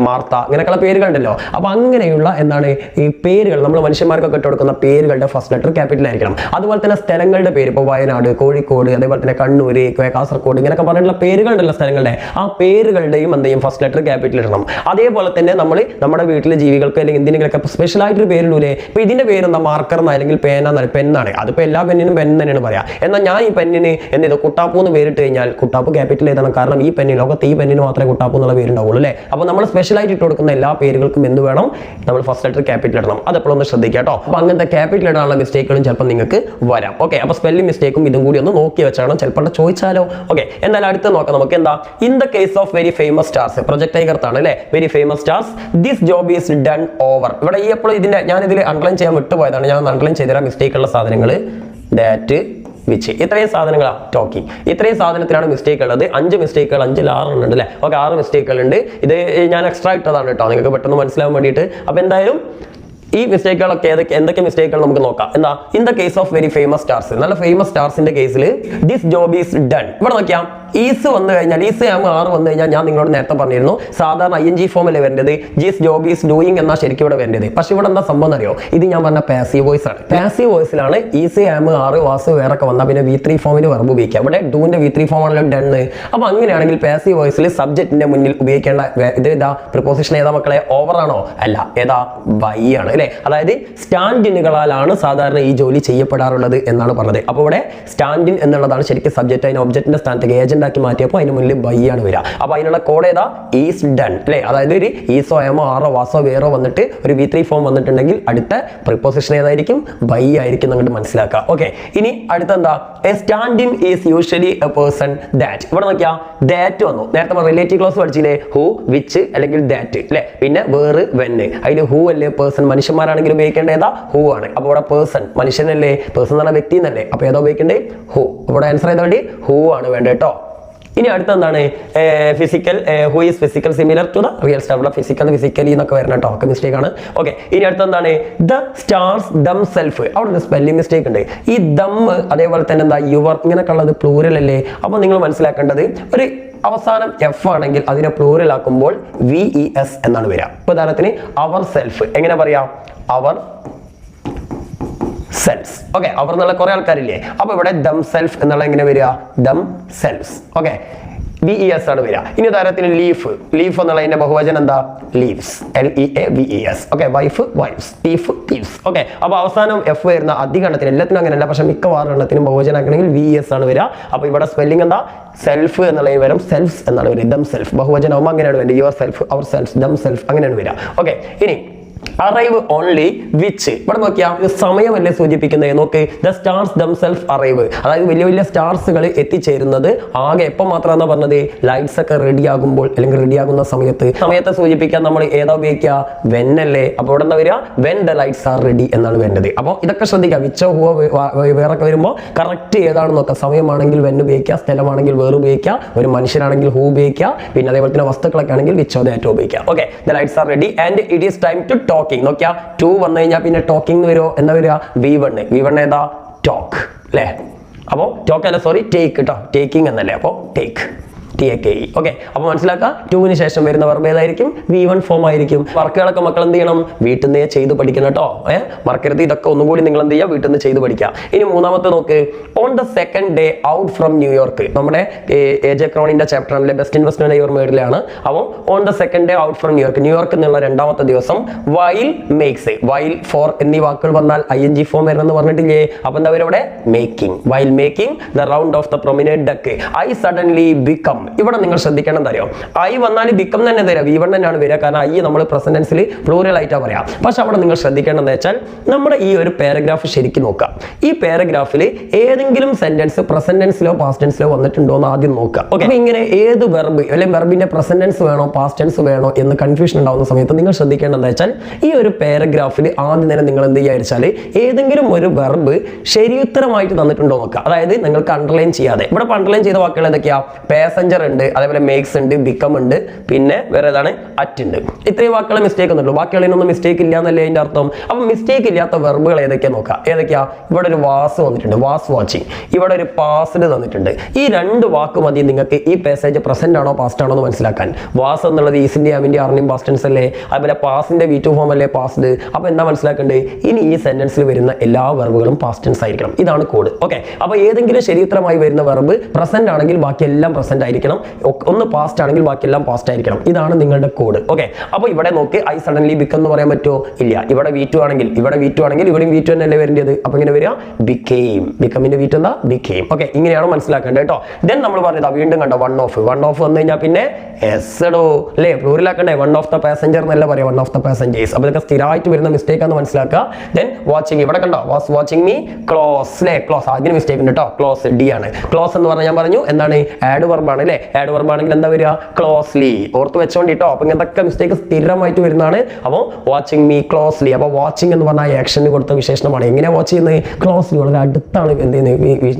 മാർത്ത, ഇങ്ങനെയൊക്കെയുള്ള പേരുകളുണ്ടല്ലോ. അപ്പൊ അങ്ങനെയുള്ള എന്താണ് ഈ പേരുകൾ, നമ്മൾ മനുഷ്യന്മാർക്കൊക്കെ ഇട്ട് കൊടുക്കുന്ന പേരുകളുടെ ഫസ്റ്റ് ലെറ്റർ ക്യാപിറ്റൽ ആയിരിക്കണം. അതുപോലെ തന്നെ സ്ഥലങ്ങളുടെ പേര്, ഇപ്പോൾ വയനാട്, കോഴിക്കോട്, അതേപോലെ തന്നെ കണ്ണൂര്, കാസർഗോഡ്, ഇങ്ങനെയൊക്കെ പറഞ്ഞിട്ടുള്ള പേരുകളുണ്ടല്ലോ സ്ഥലങ്ങളുടെ, ആ പേരുകളുടെയും എന്ത് ചെയ്യും? ഫസ്റ്റ് ലെറ്റർ ക്യാപിറ്റൽ ഇടണം. അതേപോലെ തന്നെ നമ്മൾ നമ്മുടെ വീട്ടിലെ ജീവികൾക്ക് അല്ലെങ്കിൽ എന്തിനെങ്കിലൊക്കെ സ്പെഷ്യൽ ആയിട്ടൊരു പേരിടൂലേ? ഇപ്പൊ ഇതിന്റെ പേരെന്താ? മാർക്കർ അല്ലെങ്കിൽ പെന്നാണ്. അതിപ്പോ എല്ലാ പെന്നിനും പെൻ തന്നെയാണ് പറയാം. എന്നാൽ ഞാൻ ഈ പെന്നിന് എന്ത് ചെയ്തു? കുട്ടാപ്പൂ എന്ന് പേരിട്ട് കഴിഞ്ഞാൽ കുട്ടാപ്പ് ക്യാപിറ്റൽ എഴുതണം. കാരണം ഈ പെന്നിന്, ലോകത്ത് ഈ പെന്നിന് മാത്രമേ കുട്ടാപ്പൂ എന്നുള്ള പേരുണ്ടാവുള്ളൂ അല്ലേ? അപ്പൊ നമ്മൾ സ്പെഷ്യൽ ആയിട്ട് ഇട്ട് കൊടുക്കുന്ന എല്ലാ പേരുകൾക്കും എന്ത് വേണം? നമ്മൾ ഫസ്റ്റ് ലെറ്റർ ക്യാപിറ്റൽ ഇടണം. അതെപ്പോഴും ഒന്ന് ശ്രദ്ധിക്കുക കേട്ടോ. അപ്പൊ അങ്ങനത്തെ ക്യാപിറ്റൽ ഇടാനുള്ള മിസ്റ്റേക്കുകളും ചിലപ്പോൾ നിങ്ങൾക്ക് വരാം. ഓക്കെ, അപ്പൊ സ്പെല്ലിംഗ് മിസ്റ്റേക്കും ഇതും കൂടി ഒന്ന് നോക്കി വെച്ചാണ്, ചിലപ്പോൾ ചോദിച്ചാലോ. ഓക്കെ, എന്നാൽ അടുത്ത് നോക്കാം നമുക്ക്. എന്താ? In the case of very famous stars, project ടൈഗർത്താണ് അല്ലേ? Very famous stars, this job is done over. ഇവിടെ ഈ എപ്പോഴും ഇതിന്റെ ഞാൻ ഇതിൽ അൺക്ലൈൻ ചെയ്യാൻ വിട്ടുപോയതാണ്. ഞാൻ അൺക്ലൈൻ ചെയ്തുതരാം മിസ്റ്റേക്ക് ഉള്ള സാധനങ്ങൾ. ദാറ്റ് വിച്ച്, ഇത്രയും സാധനങ്ങളാണ് ടോക്കിംഗ്. ഇത്രയും സാധനത്തിലാണ് മിസ്റ്റേക്ക് ഉള്ളത്. 5 മിസ്റ്റേക്കുകൾ, 5 6 ഉണ്ട് അല്ലേ? ഓക്കെ, 6 മിസ്റ്റേക്കുകൾ ഉണ്ട്. ഇത് ഞാൻ എക്സ്ട്രാ ഇട്ടതാണ് കേട്ടോ, നിങ്ങൾക്ക് പെട്ടെന്ന് മനസ്സിലാവാൻ വേണ്ടിയിട്ട്. അപ്പൊ എന്തായാലും ഈ മിസ്റ്റേക്കുകളൊക്കെ എന്തൊക്കെ മിസ്റ്റേക്കുകൾ നമുക്ക് നോക്കാം. എന്താ? In the case of very famous stars, നല്ല ഫേമസ് സ്റ്റാർസിന്റെ കേസിൽ ദിസ് ജോബ് ഈസ് ഡൺ. ഇവിടെ നോക്കിയാൽ ഈസ് വന്നു കഴിഞ്ഞാൽ, ഈസ് ആർ വന്നു കഴിഞ്ഞാൽ ഞാൻ നിങ്ങളോട് നേരത്തെ പറഞ്ഞിരുന്നു സാധാരണ ING ഫോമിലെ വരേണ്ടത്. ദിസ് ജോബ് ഈസ് ഡൂയിങ് എന്നാ ശരിക്കും ഇവിടെ വരേണ്ടത്. പക്ഷെ ഇവിടെ എന്താ സംഭവം അറിയോ? ഇത് ഞാൻ പറഞ്ഞ പാസീവ് വോയിസ് ആണ്. പാസീവ് വോയിസിലാണ് ഈസ് ആർ വാസ് വേറൊക്കെ വന്നാൽ പിന്നെ V3 ഫോമിന് വെർബ് ഉപയോഗിക്കാം. ഇവിടെ ഡൂന്റെ V3 ഫോം ആണല്ലോ ഡണ്ണ്. അപ്പൊ അങ്ങനെയാണെങ്കിൽ പാസീവ് വോയിസിൽ സബ്ജക്റ്റിന്റെ മുന്നിൽ ഉപയോഗിക്കേണ്ട ഇത് ഏതാ? പ്രിപ്പോസിഷൻ ഏതാ മക്കളെ? ഓവർ ആണോ? അല്ല, ഏതാ? ബൈ ആണ് അല്ലെ? അതായത് സ്റ്റാൻഡിനുകളാലാണ് സാധാരണ ഈ ജോലി ചെയ്യപ്പെടാറുള്ളത് എന്നാണ് പറഞ്ഞത്. അപ്പൊ ഇവിടെ സ്റ്റാൻഡിൻ എന്നുള്ളതാണ് ശരിക്കും സബ്ജക്റ്റ്. അതിന് ഒബ്ജക്റ്റിന്റെ സ്ഥാനത്തേക്ക്, ഏജന്റ് പ്രസന്റ് ആക്കി മാറ്റിയപ്പോൾ അതിന് മുന്നിൽ ബൈ ആണ് വരിക. അപ്പൊ അതിനുള്ള കോഡ് ഏതാ? ഈസ് ഡൺ അല്ലെ. അതായത് ഒരു ഈസോ എമോ ആറോ വാസോ വേറോ വന്നിട്ട് ഒരു V3 ഫോം വന്നിട്ടുണ്ടെങ്കിൽ അടുത്ത പ്രിപ്പോസിഷൻ ഏതായിരിക്കും? ബൈ ആയിരിക്കും. അങ്ങോട്ട് മനസ്സിലാക്കുക. ഓക്കെ, ഇനി അടുത്ത എന്താ? A stand in is usually A person that. ഇവിടെ നോക്കിയാ ദാറ്റ് വന്നു. നേരത്തെ റിലേറ്റീവ് ക്ലോസ് പഠിച്ചില്ലേ? ഹൂ, വിച്ച് അല്ലെങ്കിൽ ദാറ്റ് അല്ലെ. പിന്നെ വേറ്, വെന്ന്. അതിന് ഹൂ അല്ലേ പേഴ്സൺ. മനുഷ്യന്മാരാണെങ്കിൽ ഉപയോഗിക്കേണ്ട ഏതാ? ഹൂ ആണ്. അപ്പൊ ഇവിടെ പേഴ്സൺ മനുഷ്യനല്ലേ, പേഴ്സൺ എന്ന് പറഞ്ഞ വ്യക്തി എന്നല്ലേ. അപ്പൊ ഏതാ ഉപയോഗിക്കേണ്ടത്? ഹൂ. ഇവിടെ ആൻസർ ചെയ്ത വേണ്ടി ഹൂ ആണ് വേണ്ടത് കേട്ടോ. ഇനി അടുത്ത എന്താണ്? Physical. Who is physical similar to the real star. ഇവിടെ ഫിസിക്കൽ ഫിസിക്കലി എന്നൊക്കെ വരണം കേട്ടോ. ഒക്കെ മിസ്റ്റേക്ക് ആണ്. ഓക്കെ, ഇനി അടുത്ത എന്താണ്? The stars dum self. അവിടെ ഒരു സ്പെല്ലിംഗ് മിസ്റ്റേക്ക് ഉണ്ട്. ഈ ദം അതേപോലെ തന്നെ എന്താ യുവർ ഇങ്ങനെയൊക്കെ ഉള്ളത് പ്ലൂരൽ അല്ലേ. അപ്പൊ നിങ്ങൾ മനസ്സിലാക്കേണ്ടത് ഒരു അവസാനം എഫ് ആണെങ്കിൽ അതിനെ പ്ലൂറൽ ആക്കുമ്പോൾ VES എന്നാണ് വരിക. ഉദാഹരണത്തിന് അവർ സെൽഫ് എങ്ങനെ പറയാം? Our selves. ഓക്കെ, അവർ എന്നുള്ള കുറെ ആൾക്കാരില്ലേ. അപ്പൊ ഇവിടെ ദം സെൽഫ് എന്നുള്ള എങ്ങനെ വരിക? ദം സെൽസ്. ഓക്കെ, VES ആണ് വരിക. ഇനി ഉദാഹരണത്തിന് ലീഫ്. ലീഫ് എന്നുള്ളതിന്റെ ബഹുവചനം എന്താ? Leaves. LEAVES. Okay, wife wifes, thief thieves. Okay, അപ്പൊ അവസാനം എഫ് വരുന്ന അധിക എണ്ണത്തിന്, എല്ലാത്തിനും അങ്ങനെയല്ല, പക്ഷെ മിക്കവാറും എണ്ണത്തിനും ബഹുവചനാക്കണമെങ്കിൽ VES ആണ് വരിക. അപ്പൊ ഇവിടെ സ്പെല്ലിംഗ് എന്താ? സെൽഫ് എന്നുള്ളതിന് വരും സെൽഫ്സ് എന്നാണ് വരിക. ദം സെൽഫ് ബഹുവചനമാകുമ്പോൾ അങ്ങനെയാണ് വരിക. Your self, our self, them self അങ്ങനെയാണ് വരിക. ഓക്കെ, ഇനി അറൈവ് ഓൺലി വിച്ച്. ഇവിടെ നോക്കിയാൽ സമയമല്ലേ സൂചിപ്പിക്കുന്നത്? നോക്ക്, ദ സ്റ്റാർസ് ദംസെൽഫ് അറൈവ്. അതായത് വലിയ വലിയ സ്റ്റാർസുകൾ എത്തിച്ചേരുന്നത് ആകെ എപ്പോൾ മാത്രമാണ് പറഞ്ഞത്? ലൈറ്റ്സ് ഒക്കെ റെഡി ആകുമ്പോൾ അല്ലെങ്കിൽ റെഡി ആകുന്ന സമയത്തെ സൂചിപ്പിക്കാൻ നമ്മൾ ഏതാ ഉപയോഗിക്കുക? വെൻ അല്ലേ. അപ്പോൾ ഇവിടെ എന്താ വരിക? When the lights are ready എന്നാണ് വേണ്ടത്. അപ്പോൾ ഇതൊക്കെ ശ്രദ്ധിക്കുക. വിച്ചോ ഹുവോ വേറൊക്കെ വരുമ്പോൾ കറക്റ്റ് ഏതാണെന്ന് നോക്കുക. സമയമാണെങ്കിൽ വെൻ ഉപയോഗിക്കുക, സ്ഥലമാണെങ്കിൽ വേറെ ഉപയോഗിക്കുക, ഒരു മനുഷ്യനാണെങ്കിൽ ഹൂ ഉപയോഗിക്കുക, പിന്നെ അതേപോലെ തന്നെ വസ്തുക്കളൊക്കെ ആണെങ്കിൽ വിച്ചോ ദാറ്റോ ഉപയോഗിക്കുക. Okay, the lights are ready and it is time to talking. നോക്കിയാ 2 വന്നു കഴിഞ്ഞാൽ പിന്നെ ടോക്കിംഗ് വരുമോ? എന്താ വരിക? V1 ഏതാ? ടോക്ക് അല്ലേ. അപ്പോൾ ടോക്ക് അല്ല, സോറി, ടേക്ക് കേട്ടോ. ടേക്കിംഗ് എന്നല്ലേ. അപ്പോൾ ടേക്ക്, TAKE. ഓക്കെ, അപ്പൊ മനസ്സിലാക്കുക. 2-ന് ശേഷം വരുന്ന വെർബ് ഏതായിരിക്കും? V1 ഫോം ആയിരിക്കും. വർക്കുകളൊക്കെ മക്കൾ എന്ത് ചെയ്യണം? വീട്ടിൽ നിന്ന് ചെയ്ത് പഠിക്കണം കേട്ടോ. മറക്കരുത്. ഇതൊക്കെ ഒന്നുകൂടി നിങ്ങൾ എന്ത് ചെയ്യുക? വീട്ടിൽ നിന്ന് ചെയ്ത് പഠിക്കുക. ഇനി മൂന്നാമത്തെ നോക്ക്. On the second day out from New York. നമ്മുടെ AJ ക്രോണിന്റെ ചാപ്റ്ററിലെ ബെസ്റ്റ് ഇൻവെസ്റ്റ്മെന്റ് യുവർ മേഡിലാണ്. അപ്പോൾ on the second day out from New York, New York എന്നുള്ള രണ്ടാമത്തെ ദിവസം വൈൽ മേക്സ്, വൈൽ, ഫോർ എന്നീ വാക്കുകൾ വന്നാൽ ING ഫോം വരണമെന്ന് പറഞ്ഞിട്ടില്ലേ? അപ്പൊ എന്താ വരും ഇവിടെ? Making. While making the round of the promenade duck I suddenly become. ഇവിടെ നിങ്ങൾ ശ്രദ്ധിക്കണം. എന്താ അറിയോ? ഐ വന്നാൽ ബിക്കം തന്നെ തരാം. V1 തന്നെയാണ് വരിക. കാരണം ഐ നമ്മൾ പ്രസന്റ് ടെൻസിൽ പ്ലൂറൽ ആയിട്ടാണ് പറയാം. പക്ഷെ അവിടെ നിങ്ങൾ ശ്രദ്ധിക്കേണ്ടതെന്ന് വെച്ചാൽ നമ്മുടെ ഈ ഒരു പാരഗ്രാഫ് ശരിക്കും നോക്കാം. ഈ പാരഗ്രാഫിൽ ഏതെങ്കിലും സെന്റൻസ് പ്രസന്റ് ടെൻസിലോ പാസ്റ്റ് ടെൻസിലോ വന്നിട്ടുണ്ടോ എന്ന് ആദ്യം നോക്കാം. ഓക്കെ, ഇങ്ങനെ ഏത് വെർബ് അല്ലെങ്കിൽ വെർബിന്റെ പ്രസന്റ് ടെൻസ് വേണോ പാസ്റ്റ് ടെൻസ് വേണോ എന്ന് കൺഫ്യൂഷൻ ഉണ്ടാവുന്ന സമയത്ത് നിങ്ങൾ ശ്രദ്ധിക്കേണ്ടതെന്ന് വെച്ചാൽ ഈ ഒരു പാരഗ്രാഫിൽ ആദ്യം തന്നെ നിങ്ങൾ എന്ത് ചെയ്യുക വെച്ചാൽ ഏതെങ്കിലും ഒരു വെർബ് ശരിയുത്തരമായിട്ട് തന്നിട്ടുണ്ടോ നോക്കുക. അതായത് നിങ്ങൾക്ക് അണ്ടർലൈൻ ചെയ്യാതെ. ഇവിടെ അണ്ടർലൈൻ ചെയ്ത വാക്കുകൾ ഏതൊക്കെയാ? പാസഞ്ചർ ഉണ്ട്, അതേപോലെ മേക്സ് ഉണ്ട്, ബിക്കം ഉണ്ട്, പിന്നെ വേറെ ഏതാണ്? അറ്റ് ഉണ്ട്. ഇത്രയും വാക്കുകളെ മിസ്റ്റേക്ക് ഒന്നുള്ളൂ. ബാക്കിയുള്ളതിനൊന്നും മിസ്റ്റേക്ക് ഇല്ല എന്നല്ലേ അതിന്റെ അർത്ഥം. അപ്പൊ മിസ്റ്റേക്ക് ഇല്ലാത്ത വെർബുകൾ ഏതൊക്കെയാ നോക്കാം. ഏതൊക്കെയാ? ഇവിടെ ഒരു വാസ് വന്നിട്ടുണ്ട്, വാസ് വാച്ചിങ്. ഇവിടെ ഒരു പാസ്ഡ് തന്നിട്ടുണ്ട്. ഈ 2 വാക്ക് മതി നിങ്ങൾക്ക് ഈ പാസേജ് പ്രസന്റ് ആണോ പാസ്റ്റ് ആണോ എന്ന് മനസ്സിലാക്കാൻ. വാസ് എന്നുള്ളത് ഈസിന്റെ ആമിന്റെ ആറിന്റെയും പാസ്റ്റ് ടെൻസ് അല്ലേ. അതുപോലെ പാസിന്റെ V2 ഫോം അല്ലേ പാസ്ഡ്. അപ്പൊ എന്താ മനസ്സിലാക്കേണ്ടത്? ഇനി ഈ സെന്റൻസിൽ വരുന്ന എല്ലാ വെർബുകളും പാസ്റ്റ് ടെൻസ് ആയിരിക്കണം. ഇതാണ് കോഡ്. ഓക്കെ, അപ്പൊ ഏതെങ്കിലും ശരിയുത്തരമായി വരുന്ന വെർബ് പ്രസന്റ് ആണെങ്കിൽ ബാക്കി എല്ലാം പ്രസന്റ് ആയിരിക്കണം. ഒന്ന് പാസ്റ്റ് ആണെങ്കിൽ ബാക്കിയെല്ലാം പാസ്റ്റ് ആയിരിക്കണം. ഇതാണ് നിങ്ങളുടെ കോഡ്. ഓക്കെ, അപ്പൊ ഇവിടെ നോക്ക്. ഐ സഡൻലി ബിക്കം എന്ന് പറയാൻ പറ്റുമോ? ഇല്ല. ഇവിടെ V2 ആണെങ്കിൽ ഇവിടെയും V2 തന്നെയല്ലേ വരേണ്ടത്. അപ്പൊ ഇങ്ങനെ വരിക? ബിക്കെയിം. ബിക്കമിന്റെ V2 എന്താ? ബിക്കെയിം. ഓക്കെ, ഇങ്ങനെയാണ് മനസ്സിലാക്കേണ്ടത് കേട്ടോ. ദെൻ നമ്മൾ പറഞ്ഞത് വീണ്ടും കണ്ടോ, വൺ ഓഫ് വന്നു കഴിഞ്ഞാൽ പിന്നെ എസ്ഡോ അല്ലേ, പ്ലൂറലാക്കണ്ടേ? വൺ ഓഫ് ദ പാസഞ്ചർ എന്നല്ല പറയാം, വൺ ഓഫ് ദ പാസഞ്ചേഴ്സ്. അപ്പൊ ഇതൊക്കെ സ്ഥിരമായിട്ട് വരുന്ന മിസ്റ്റേക്ക് ആണെന്ന് മനസ്സിലാക്കുക. Then watching. ഇവിടെ കണ്ടോ, വാസ് വാച്ചിങ് മീ ക്ലോസ് അല്ലേ. ക്ലോസ് അതിന് മിസ്റ്റേക്ക് ഉണ്ട് കേട്ടോ. ക്ലോസ് D ആണ്. ക്ലോസ് എന്ന് പറഞ്ഞാൽ ഞാൻ പറഞ്ഞു എന്താണ്? ആഡ് വെർബാണ് അല്ലേ. ആഡ് വെർബ് ആണെങ്കിൽ എന്താ വരിക? ക്ലോസ്ലി. ഓർത്ത് വെച്ചോണ്ടിട്ടോ. അപ്പൊ ഇങ്ങനത്തെ മിസ്റ്റേക്ക് സ്ഥിരമായിട്ട് വരുന്നതാണ്. അപ്പോൾ വാച്ചിങ് മീ ക്ലോസ്ലി. അപ്പൊ വാച്ചിങ് എന്ന് പറഞ്ഞാൽ ആക്ഷന് കൊടുത്ത വിശേഷണമാണ്. എങ്ങനെ വാച്ച് ചെയ്യുന്നത്? ക്ലോസ്ലി. വളരെ അടുത്താണ് എന്ത്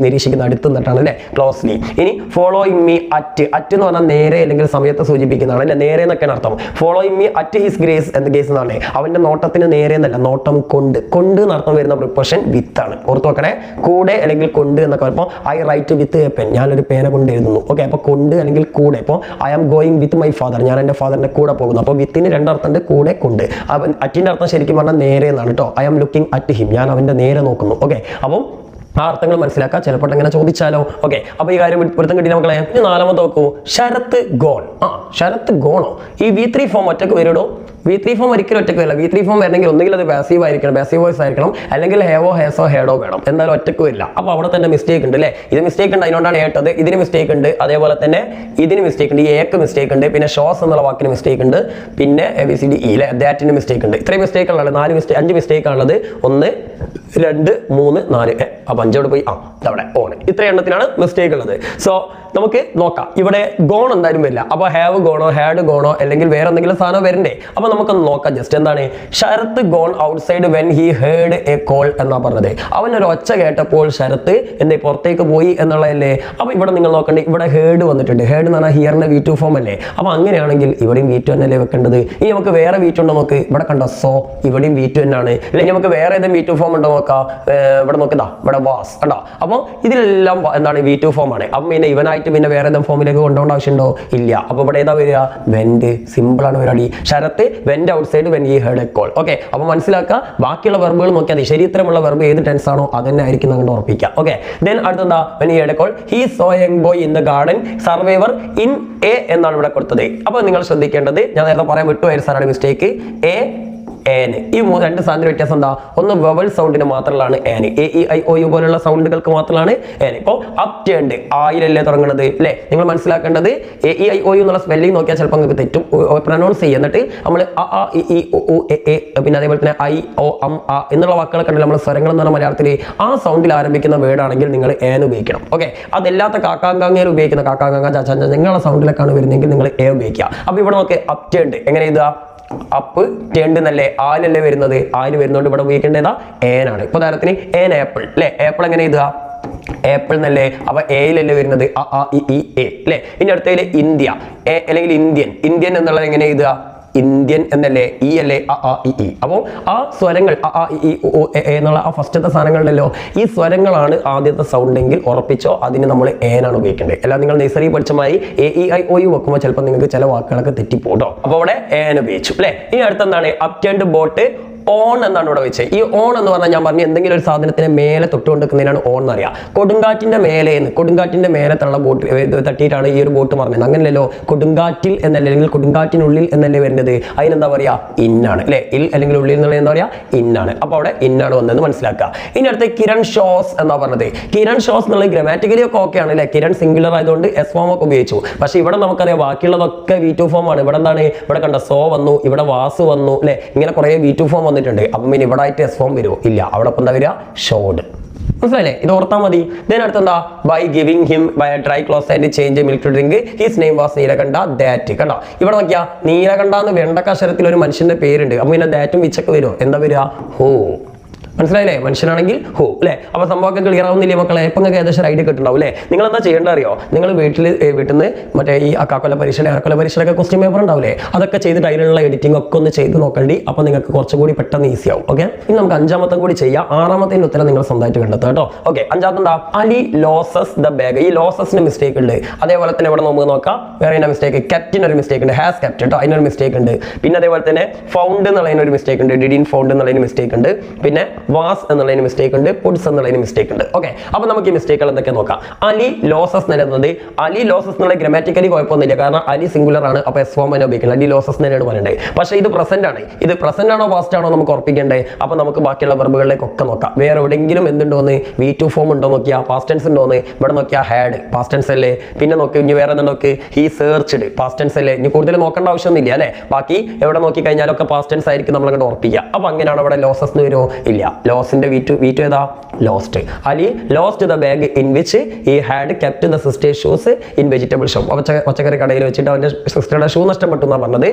നിരീക്ഷിക്കുന്നത്, അടുത്ത് നിന്നിട്ടാണ് അല്ലേ, ക്ലോസ്ലി. ഇനി ഫോളോയിങ് മീ അറ്റ്. അറ്റ് എന്ന് പറഞ്ഞാൽ നേരെ അല്ലെങ്കിൽ സമയത്ത് സൂചിപ്പിക്കുന്നതാണ് അല്ലെ. നേരെ എന്നൊക്കെയാണ് അർത്ഥം. Following me at his grace എന്ന കേസ് എന്നാണ്. അവന്റെ നോട്ടത്തിന് നേരെ എന്നല്ല, നോട്ടം കൊണ്ട്. കൊണ്ട് എന്നർത്ഥം വരുന്ന പ്രിപ്പോഷൻ വിത്ത് ആണ്. ഓർത്ത് നോക്കണേ. കൂടെ അല്ലെങ്കിൽ കൊണ്ട് എന്നൊക്കെ പറയുമ്പോൾ I write with a pen. ഞാനൊരു പേന കൊണ്ട് എഴുതുന്നു. ഓക്കെ, അപ്പൊ കൊണ്ട് അല്ലെങ്കിൽ കൂടെ. ഇപ്പോൾ I am going with my father. ഞാൻ എൻ്റെ ഫാദറിന്റെ കൂടെ പോകുന്നു. അപ്പോൾ വിത്തിന് 2 അർത്ഥമുണ്ട്, കൂടെ കൊണ്ട്. അറ്റിന്റെ അർത്ഥം ശരിക്കും പറഞ്ഞാൽ നേരെ എന്നാണ് കേട്ടോ. I am looking at him. ഞാൻ അവന്റെ നേരെ നോക്കുന്നു. ഓക്കെ, അപ്പം ആ അർത്ഥങ്ങൾ മനസ്സിലാക്കാം. ചിലപ്പോൾ എങ്ങനെ ചോദിച്ചാലോ. ഓക്കെ, അപ്പൊ ഈ കാര്യം പൊരുത്തം കിട്ടി മക്കളെ. ഇനി 4ാമത്തെ നോക്കൂ. ശരത്ത് ഗോൺ. ശരത്ത് ഗോണോ? ഈ V3 ഫോം ഒറ്റക്ക് വരുമോ? V3 ഫോം ഒരിക്കലും ഒറ്റയ്ക്ക് വരില്ല. V3 ഫോം വരണമെങ്കിൽ ഒന്നുകിൽ അത് പാസീവ് ആയിരിക്കണം, പാസീവ് വോയിസ് ആയിരിക്കണം, അല്ലെങ്കിൽ ഹേവോ ഹേസോ ഹേഡോ വേണം. എന്തായാലും ഒറ്റയ്ക്ക് വരില്ല. അപ്പോൾ അവിടെ തന്നെ മിസ്റ്റേക്ക് ഉണ്ട് അല്ലേ? ഇത് മിസ്റ്റേക്ക് ഉണ്ട്, അതിനോടാണ് ഏട്ടത്. ഇതിന് മിസ്റ്റേക്ക് ഉണ്ട്, അതേപോലെ തന്നെ ഇതിന് മിസ്റ്റേക്ക് ഉണ്ട്, ഈ എക്ക് മിസ്റ്റേക്ക് ഉണ്ട്, പിന്നെ ഷോസ് എന്നുള്ള വാക്കിന് മിസ്റ്റേക്ക് ഉണ്ട്, പിന്നെ ABCD E ദാറ്റിന് മിസ്റ്റേക്ക് ഉണ്ട്. ഇത്രയും മിസ്റ്റേക്കുള്ളത് 5 മിസ്റ്റേക്കാണുള്ളത്. 1 2 3 4 അപ്പോൾ 5 അവിടെ പോയി അവിടെ ഓൺ. ഇത്ര എണ്ണത്തിനാണ് മിസ്റ്റേക്ക് ഉള്ളത്. സോ നമുക്ക് നോക്കാം. ഇവിടെ ഗോൺ എന്തായാലും വരില്ല. അപ്പോൾ ഹാവ് ഗോണോ ഹാഡ് ഗോണോ അല്ലെങ്കിൽ വേറെ എന്തെങ്കിലും സാധനം വരണ്ടേ? അപ്പോൾ നമുക്കൊന്ന് നോക്കാം. ജസ്റ്റ് എന്താണ് Sarath gone outside when he heard a call എന്നാ പറഞ്ഞത്. അവനൊരു ഒച്ച കേട്ടപ്പോൾ ശരത്ത് എന്തേ പുറത്തേക്ക് പോയി എന്നുള്ളതല്ലേ? അപ്പോൾ ഇവിടെ നിങ്ങൾ നോക്കണ്ടേ, ഇവിടെ ഹേർഡ് വന്നിട്ടുണ്ട്. ഹേർഡ് എന്ന് പറഞ്ഞാൽ ഹിയറിന്റെ V2 ഫോം അല്ലേ? അപ്പോൾ അങ്ങനെയാണെങ്കിൽ ഇവിടെയും V2 തന്നെയല്ലേ വെക്കേണ്ടത്. ഇനി നമുക്ക് വേറെ V2 ഉണ്ടോ നോക്ക്. ഇവിടെ കണ്ടോ സോ, ഇവിടെയും V2 തന്നെയാണ്. അല്ലെങ്കിൽ നമുക്ക് വേറെ ഏതെങ്കിലും V2 ഫോം ഉണ്ടോ നോക്കാം. ഇവിടെ നോക്കിതാ, ഇവിടെ വാസ് കണ്ടോ. അപ്പോൾ ഇതിലെല്ലാം എന്താണ് V2 ഫോം ആണ്. അപ്പം പിന്നെ ഇവനായിട്ട് പിന്നെ വേറെ ഏതെങ്കിലും ഫോമിലേക്ക് കൊണ്ടുപോകേണ്ട ആവശ്യമുണ്ടോ? ഇല്ല. അപ്പോൾ ഇവിടെ ഏതാ വരിക? വെന്റ്. സിമ്പിൾ ആണ് പരിപാടി. Sarath went outside when he heard a call. Okay, അപ്പോൾ മനസ്സിലാക്കുക. ബാക്കിയുള്ള വെർബുകൾ നോക്കിയാൽ മതി. ശരിയുത്തരമുള്ള വെർബ് ഏത് ടെൻസ് ആണോ അത് തന്നെ ആയിരിക്കും അങ്ങോട്ട് ഉറപ്പിക്കുക. ഓക്കെ, ദെൻ അടുത്തെന്താ? When he heard a call he saw a young boy in the garden survivor in a എന്നാണ് ഇവിടെ കൊടുത്തത്. അപ്പോൾ നിങ്ങൾ ശ്രദ്ധിക്കേണ്ടത്, ഞാൻ നേരത്തെ പറയാൻ വിട്ടുപോയ സാറാണ് മിസ്റ്റേക്ക്. എ ഏന് ഈ രണ്ട് സാധനത്തിന് വ്യത്യാസം എന്താ? ഒന്ന് വവൽ സൗണ്ടിന് മാത്രമാണ് ഏന്. AEIOU പോലുള്ള സൗണ്ടുകൾക്ക് മാത്രമാണ് ഏന്. ഇപ്പോൾ അപ്റ്റേൺഡ് ആയിലല്ലേ തുടങ്ങുന്നത് അല്ലേ? നിങ്ങൾ മനസ്സിലാക്കേണ്ടത് AEIOU എന്നുള്ള സ്പെല്ലിംഗ് നോക്കിയാൽ ചിലപ്പോൾ നിങ്ങൾക്ക് തെറ്റും. പ്രൊനൗൺസ് ചെയ്യുക, എന്നിട്ട് നമ്മൾ അ ഇ ഈ ഉ എ പിന്നെ അതേപോലെ തന്നെ I O M A എന്നുള്ള വാക്കുകളൊക്കെ ഉണ്ടല്ലോ നമ്മൾ സ്വരങ്ങൾ എന്ന് പറഞ്ഞ മലയാളത്തിൽ ആ സൗണ്ടിൽ ആരംഭിക്കുന്ന വേർഡ് ആണെങ്കിൽ നിങ്ങൾ ഏന് ഉപയോഗിക്കണം. ഓക്കെ, അതല്ലാത്ത കാക്കാങ്ങയിൽ ഉപയോഗിക്കുന്ന കാക്കാങ്ങ ചാച്ച നിങ്ങളുടെ സൗണ്ടിലേക്കാണ് വരുന്നതെങ്കിൽ നിങ്ങൾ എ ഉപയോഗിക്കുക. അപ്പോൾ ഇവിടെ നോക്കി അപ്റ്റേൺഡ് എങ്ങനെ എഴുതുക? അപ്പ് ടേൺഡ് എന്നല്ലേ? ആലല്ലേ വരുന്നത്? ആല് വരുന്നതുകൊണ്ട് ഇവിടെ ഉപയോഗിക്കേണ്ടതാ ഏനാണ്. ഇപ്പൊ ഉദാഹരണത്തിന് ഏൻ ആപ്പിൾ അല്ലെ? ആപ്പിൾ എങ്ങനെ എഴുതുക? ആപ്പിൾ എന്നല്ലേ? അപ്പൊ എയിലല്ലേ വരുന്നത്? അ ഇ ഈ എ അല്ലെ? ഇനി അടുത്തതിൽ ഇന്ത്യ അല്ലെങ്കിൽ ഇന്ത്യൻ എന്നുള്ളത് എങ്ങനെ എഴുതുക? ഇന്ത്യൻ എന്നല്ലേ? ഈ അല്ലേ? അ ഇ ഈ. അപ്പോൾ ആ സ്വരങ്ങൾ അ ഇ ഉ എ എന്നുള്ള ആ ഫസ്റ്റത്തെ സാധനങ്ങളുണ്ടല്ലോ, ഈ സ്വരങ്ങളാണ് ആദ്യത്തെ സൗണ്ടെങ്കിൽ ഉറപ്പിച്ചോ അതിന് നമ്മൾ ഏനാണ് ഉപയോഗിക്കേണ്ടത്. അല്ലാതെ നിങ്ങൾ നഴ്സറി പഠിച്ചമായി AEIOU വെക്കുമ്പോൾ ചിലപ്പോൾ നിങ്ങൾക്ക് ചില വാക്കുകളൊക്കെ തെറ്റിപ്പോട്ടോ. അപ്പോൾ അവിടെ ഏൻ ഉപയോഗിച്ചു അല്ലെ? ഇനി അടുത്തെന്താണ്? അപ്റ്റേൺഡ് ബോട്ട് ഓൺ എന്നാണ് ഇവിടെ വെച്ചത്. ഈ ഓൺ എന്ന് പറഞ്ഞാൽ ഞാൻ പറഞ്ഞു എന്തെങ്കിലും ഒരു സാധനത്തിന് മേലെ തൊട്ടുകൊണ്ടിരിക്കുന്നതിനാണ് ഓൺ എന്ന് അറിയാം. കൊടുങ്കാറ്റിന്റെ മേലത്തുള്ള ബോട്ട് തട്ടിയിട്ടാണ് ഈ ഒരു ബോട്ട് പറഞ്ഞത്. അങ്ങനെയല്ലോ, കൊടുങ്കാറ്റിൽ എന്നല്ല അല്ലെങ്കിൽ കൊടുങ്കാറ്റിനുള്ളിൽ എന്നല്ലേ വരുന്നത്. അതിനെന്താ പറയാ? ഇന്നാണ് അല്ലെ? ഇൽ അല്ലെങ്കിൽ ഉള്ളിൽ എന്നുള്ള എന്താ പറയാ? ഇന്നാണ്. അപ്പൊ അവിടെ ഇന്നാണ് വന്നതെന്ന് മനസ്സിലാക്കുക. ഇനി അടുത്ത് കിരൺ ഷോസ് എന്നാ പറഞ്ഞത്. കിരൺ ഷോസ് എന്നുള്ളത് ഗ്രാമാറ്റിക്കലി ഒക്കെ ഓക്കെ ആണ് അല്ലെ? കിരൺ സിംഗുലർ ആയതുകൊണ്ട് എസ് ഫോം ഒക്കെ ഉപയോഗിച്ചു. പക്ഷെ ഇവിടെ നമുക്കറിയാം ബാക്കിയുള്ളതൊക്കെ V2 ഫോം ആണ്. ഇവിടെ എന്താണ്? ഇവിടെ കണ്ട സോ വന്നു, ഇവിടെ വാസ് വന്നു അല്ലെ? ഇങ്ങനെ കുറെ V2 ഫോം വന്നിട്ടുണ്ട്. അപ്പം പിന്നെ ഇവിടെ ആയിട്ട് എസ് ഫോം വരുമോ? ഇല്ല. അവിടെ എന്താ വരിക? ഷോഡ്. മനസ്സിലായില്ലേ? ഇത് ഓർത്താൽ മതി. then അടുത്തെന്താ? By giving him by dry cloth and change milk to drink his name was Neelakantha that. കണ്ടോ ഇവിടെ നോക്കിയാ നീലകണ്ഠ എന്ന് വെണ്ടക്കാശരത്തിൽ ഒരു മനുഷ്യന്റെ പേരുണ്ട്. അപ്പൊ പിന്നെ ദാറ്റും വിച്ചൊക്കെ വരുമോ? എന്താ വരിക? ഹോ. മനസ്സിലായില്ലേ? മനുഷ്യനാണെങ്കിൽ ഹോ അല്ലെ? അപ്പൊ സംഭവമൊക്കെ ക്ലിയർ ആവുന്നില്ലേ മക്കളെ? ഇപ്പൊ നിങ്ങൾക്ക് ഏകദേശം ഐഡിയ കിട്ടുണ്ടാവും അല്ലേ? നിങ്ങൾ എന്താ ചെയ്യേണ്ട അറിയോ? നിങ്ങൾ വീട്ടിൽ നിന്ന് മറ്റേ ഈ അക്കാക്കൊല പരീക്ഷയിലൊക്കെ ക്വസ്റ്റ്യൻ പേപ്പർ ഉണ്ടാവില്ലേ? അതൊക്കെ ചെയ്തിട്ട് അതിലുള്ള എഡിറ്റിംഗ് ഒക്കെ ഒന്ന് ചെയ്ത് നോക്കണ്ടി. അപ്പൊ നിങ്ങൾക്ക് കുറച്ചുകൂടി പെട്ടെന്ന് ഈസി ആവും. ഓക്കെ, ഇനി നമുക്ക് 5ാമത്തെ കൂടി ചെയ്യാം. 6ാമത്തെ ഉത്തരം നിങ്ങൾ സ്വന്തമായിട്ട് കണ്ടെത്തുക കേട്ടോ. ഓക്കെ, 5ാമത്തെ എന്താ? Ali losses the bag. ഈ ലോസസിന് മിസ്റ്റേക്ക് ഉണ്ട്. അതേപോലെ തന്നെ ഇവിടെ നമുക്ക് നോക്കാം വേറെ എന്നാ മിസ്റ്റേക്ക്? കെപ്റ്റിന് ഒരു മിസ്റ്റേക്ക് ഉണ്ട്. ഹാസ് കെപ്റ്റ് കേട്ടോ, അതിനൊരു മിസ്റ്റേക്ക് ഉണ്ട്. പിന്നെ അതേപോലെ തന്നെ ഫൗണ്ട് എന്നുള്ളതിനൊരു മിസ്റ്റേക്ക് ഉണ്ട്. ഡിഡിൻ ഫൗണ്ട് എന്നുള്ളതിന് മിസ്റ്റേക്ക് ഉണ്ട്. പിന്നെ വാസ് എന്നുള്ളതിന് മിസ്റ്റേക്ക് ഉണ്ട്. പുഡ്സ് എന്നുള്ളതിന് മിസ്റ്റേക്ക് ഉണ്ട്. ഓക്കെ, അപ്പൊ നമുക്ക് ഈ മിസ്റ്റേക്കുകൾ എന്തൊക്കെ നോക്കാം. അലി ലോസസ് നിലനിന്നത്. അലി ലോസസ് എന്നുള്ള ഗ്രാമാറ്റിക്കലി കുഴപ്പമൊന്നുമില്ല, കാരണം അലി സിംഗുലർ ആണ്. അപ്പൊ എസ് ഫോം തന്നെ ഉപയോഗിക്കുന്നത്. അലി ലോസസ് തന്നെയാണ് പറയേണ്ടത്. പക്ഷേ ഇത് പ്രസന്റ് ആണ്. ഇത് പ്രസന്റ് ആണോ പാസ്റ്റ് ആണോ നമുക്ക് ഉറപ്പിക്കേണ്ടത്. അപ്പൊ നമുക്ക് ബാക്കിയുള്ള വെർബുകളിലേക്കൊക്കെ നോക്കാം. വേറെ എവിടെയെങ്കിലും എന്തുണ്ടോന്ന് V2 ഫോം ഉണ്ടോ നോക്കിയാ, പാസ്റ്റ് ടെൻസ് ഉണ്ടോന്ന് ഇവിടെ നോക്കിയാ ഹാഡ് പാസ്റ്റ് ടെൻസ് അല്ലേ. പിന്നെ നോക്കി ഇനി വേറെ എന്താ നോക്ക്? ഹി സെർച്ച്ഡ് പാസ്റ്റ് ടെൻസ് അല്ലേ. ഇനി കൂടുതൽ നോക്കേണ്ട ആവശ്യമൊന്നുമില്ല അല്ലെ? ബാക്കി എവിടെ നോക്കി കഴിഞ്ഞാലൊക്കെ പാസ്റ്റ് ടെൻസ് ആയിരിക്കും നമ്മൾ അങ്ങോട്ട് ഉറപ്പിക്കുക. അപ്പൊ അങ്ങനെയാണ് അവിടെ ലോസസ് വരുമോ? ഇല്ല. ലോസിന്റെ V2 ഏതാ? Lost. Ali lost the bag in which he had kept the sisters shoes in vegetable shop. പച്ചക്കറി കടയിൽ വെച്ചിട്ട് അവന്റെ സിസ്റ്ററുടെ ഷൂ നഷ്ടപ്പെട്ടു എന്നാണ് പറഞ്ഞത്.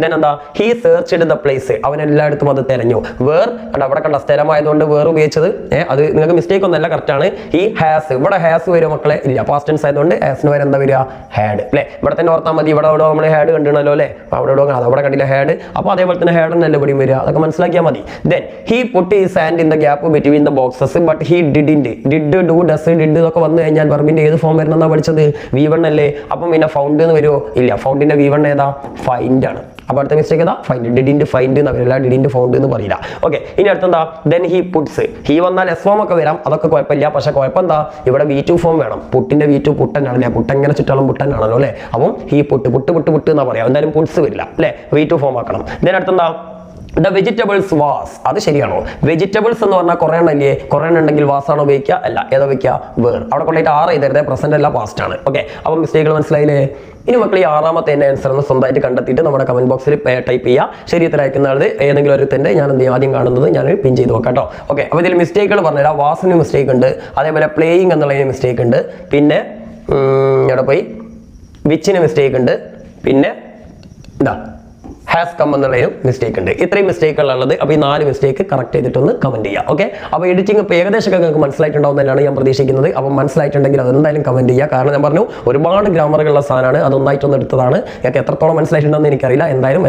എന്താ? He searched the place. അവൻ എല്ലായിടത്തും അത് തെരഞ്ഞു. വേർ അവിടെ കണ്ട സ്ഥലമായതുകൊണ്ട് വേർ ഉപയോഗിച്ചത് അത് നിങ്ങൾക്ക് മിസ്റ്റേക്ക് ഒന്നല്ല, കറക്റ്റ് ആണ്. He has. ഇവിടെ ഹാസ് വരും മക്കളെ? ഇല്ല. പാസ്റ്റ് ടെൻസ് ആയതുകൊണ്ട് ഹാസിന് വരെ എന്താ വരിക? ഹാഡ് അല്ലെ? ഇവിടെ തന്നെ ഓർത്താൽ മതി. ഇവിടെ നമ്മൾ ഹാഡ് കണ്ടിണല്ലോ അല്ലെ? അവിടെ കണ്ടില്ല ഹാഡ്. അപ്പൊ അതേപോലെ തന്നെ ഹാഡ് എന്നല്ല ഇവിടെയും വരിക. അതൊക്കെ മനസ്സിലാക്കിയാൽ മതി. then he put his hand in the gap between the boxes but he didn't. did, do, does, did ഇതൊക്കെ വന്നു കഴിഞ്ഞാൽ വെർബിന്റെ ഏത് ഫോം വരുന്നതാ പഠിച്ചത്? V1 അല്ലേ? അപ്പം പിന്നെ ഫൗണ്ട് എന്ന് വരുമോ? ഇല്ല. ഫൗണ്ടിന്റെ V1 ഏതാ? ഫൈൻഡ് ആണ്. അപ്പോൾ അടുത്ത മിസ്റ്റേക്ക് ഏതാ? ഫൈൻഡ്. ഡിഡിന്റ് ഫൈൻഡ് എന്ന് പറയില്ല, ഡിഡിന്റ് ഫൗണ്ട് എന്ന് പറയില്ല. ഓക്കെ, ഇനി അടുത്തെന്താ? Then he puts. ഹി വന്നാൽ എസ് ഫോം ഒക്കെ വരാം, അതൊക്കെ കുഴപ്പമില്ല. പക്ഷെ കുഴപ്പം എന്താ? ഇവിടെ V2 ഫോം വേണം. പുട്ടിന്റെ V2 പുട്ടനാണല്ലേ, പുട്ടെങ്ങനെ ചുറ്റാലും പുട്ടനാണല്ലോ അല്ലേ. അപ്പം he put put put put എന്നാ പറയാം. എന്തായാലും പുട്ട്സ് വരില്ല അല്ലേ, V2 ഫോം ആക്കണം. ദെൻ അടുത്തെന്താ? The vegetables was. അത് ശരിയാണോ? വെജിറ്റബിൾസ് എന്ന് പറഞ്ഞാൽ കുറേ എണ്ണല്ലേ, കുറേ എണ്ണം ഉണ്ടെങ്കിൽ വാസാണോ ഉപയോഗിക്കുക? അല്ല, ഏതാ ഉപയോഗിക്കുക? വേർ. അവിടെ കൊണ്ടിട്ട് 6 എഴുതരുത്, പ്രസന്റ് അല്ല പാസ്റ്റ് ആണ്. ഓക്കെ, അപ്പം മിസ്റ്റേക്കുകൾ മനസ്സിലായില്ലേ? ഇനി മക്കൾ ഈ 6ാമത്തെ എൻ്റെ ആൻസർ എന്ന് സ്വന്തമായിട്ട് കണ്ടെത്തിയിട്ട് നമ്മുടെ കമന്റ് ബോക്സിൽ ടൈപ്പ് ചെയ്യുക. ശരിയത്തിൽ അയക്കുന്ന ആൾ ഏതെങ്കിലും ഒരു തന്നെ ഞാൻ എന്ത് ചെയ്യും, ആദ്യം കാണുന്നത് ഞാൻ പിൻ ചെയ്ത് നോക്കാം കേട്ടോ. ഓക്കെ, അപ്പോൾ ഇതിൽ മിസ്റ്റേക്കുകൾ പറഞ്ഞുതരാം. വാസിന് മിസ്റ്റേക്ക് ഉണ്ട്, അതേപോലെ പ്ലേയിങ് എന്നുള്ളതിന് മിസ്റ്റേക്ക് ഉണ്ട്, പിന്നെ ഇവിടെ പോയി വിച്ചിന് മിസ്റ്റേക്ക് ഉണ്ട്, പിന്നെ എന്താ ഹാസ് കം എന്നുള്ളതിനും മിസ്റ്റേക്ക് ഉണ്ട്. ഇത്രയും മിസ്റ്റേക്കുകളുള്ളത്. അപ്പോൾ ഈ 4 മിസ്റ്റേക്ക് കറക്റ്റ് ചെയ്തിട്ടൊന്ന് കമന്റ് ചെയ്യുക. ഓക്കെ, അപ്പോൾ എഡിറ്റിംഗ് ഇപ്പോൾ ഏകദേശം നിങ്ങൾക്ക് മനസ്സിലായിട്ടുണ്ടാവുന്നതാണ് ഞാൻ പ്രതീക്ഷിക്കുന്നത്. അപ്പോൾ മനസ്സിലായിട്ടുണ്ടെങ്കിൽ അത് എന്തായാലും കമന്റ് ചെയ്യുക. കാരണം ഞാൻ പറഞ്ഞു ഒരുപാട് ഗ്രാമറുകളുള്ള സാധനമാണ്, അതൊന്നായിട്ടൊന്നും എടുത്തതാണ്. ഞങ്ങൾക്ക് എത്രത്തോളം മനസ്സിലായിട്ടുണ്ടെന്ന് എനിക്കറിയില്ല. എന്തായാലും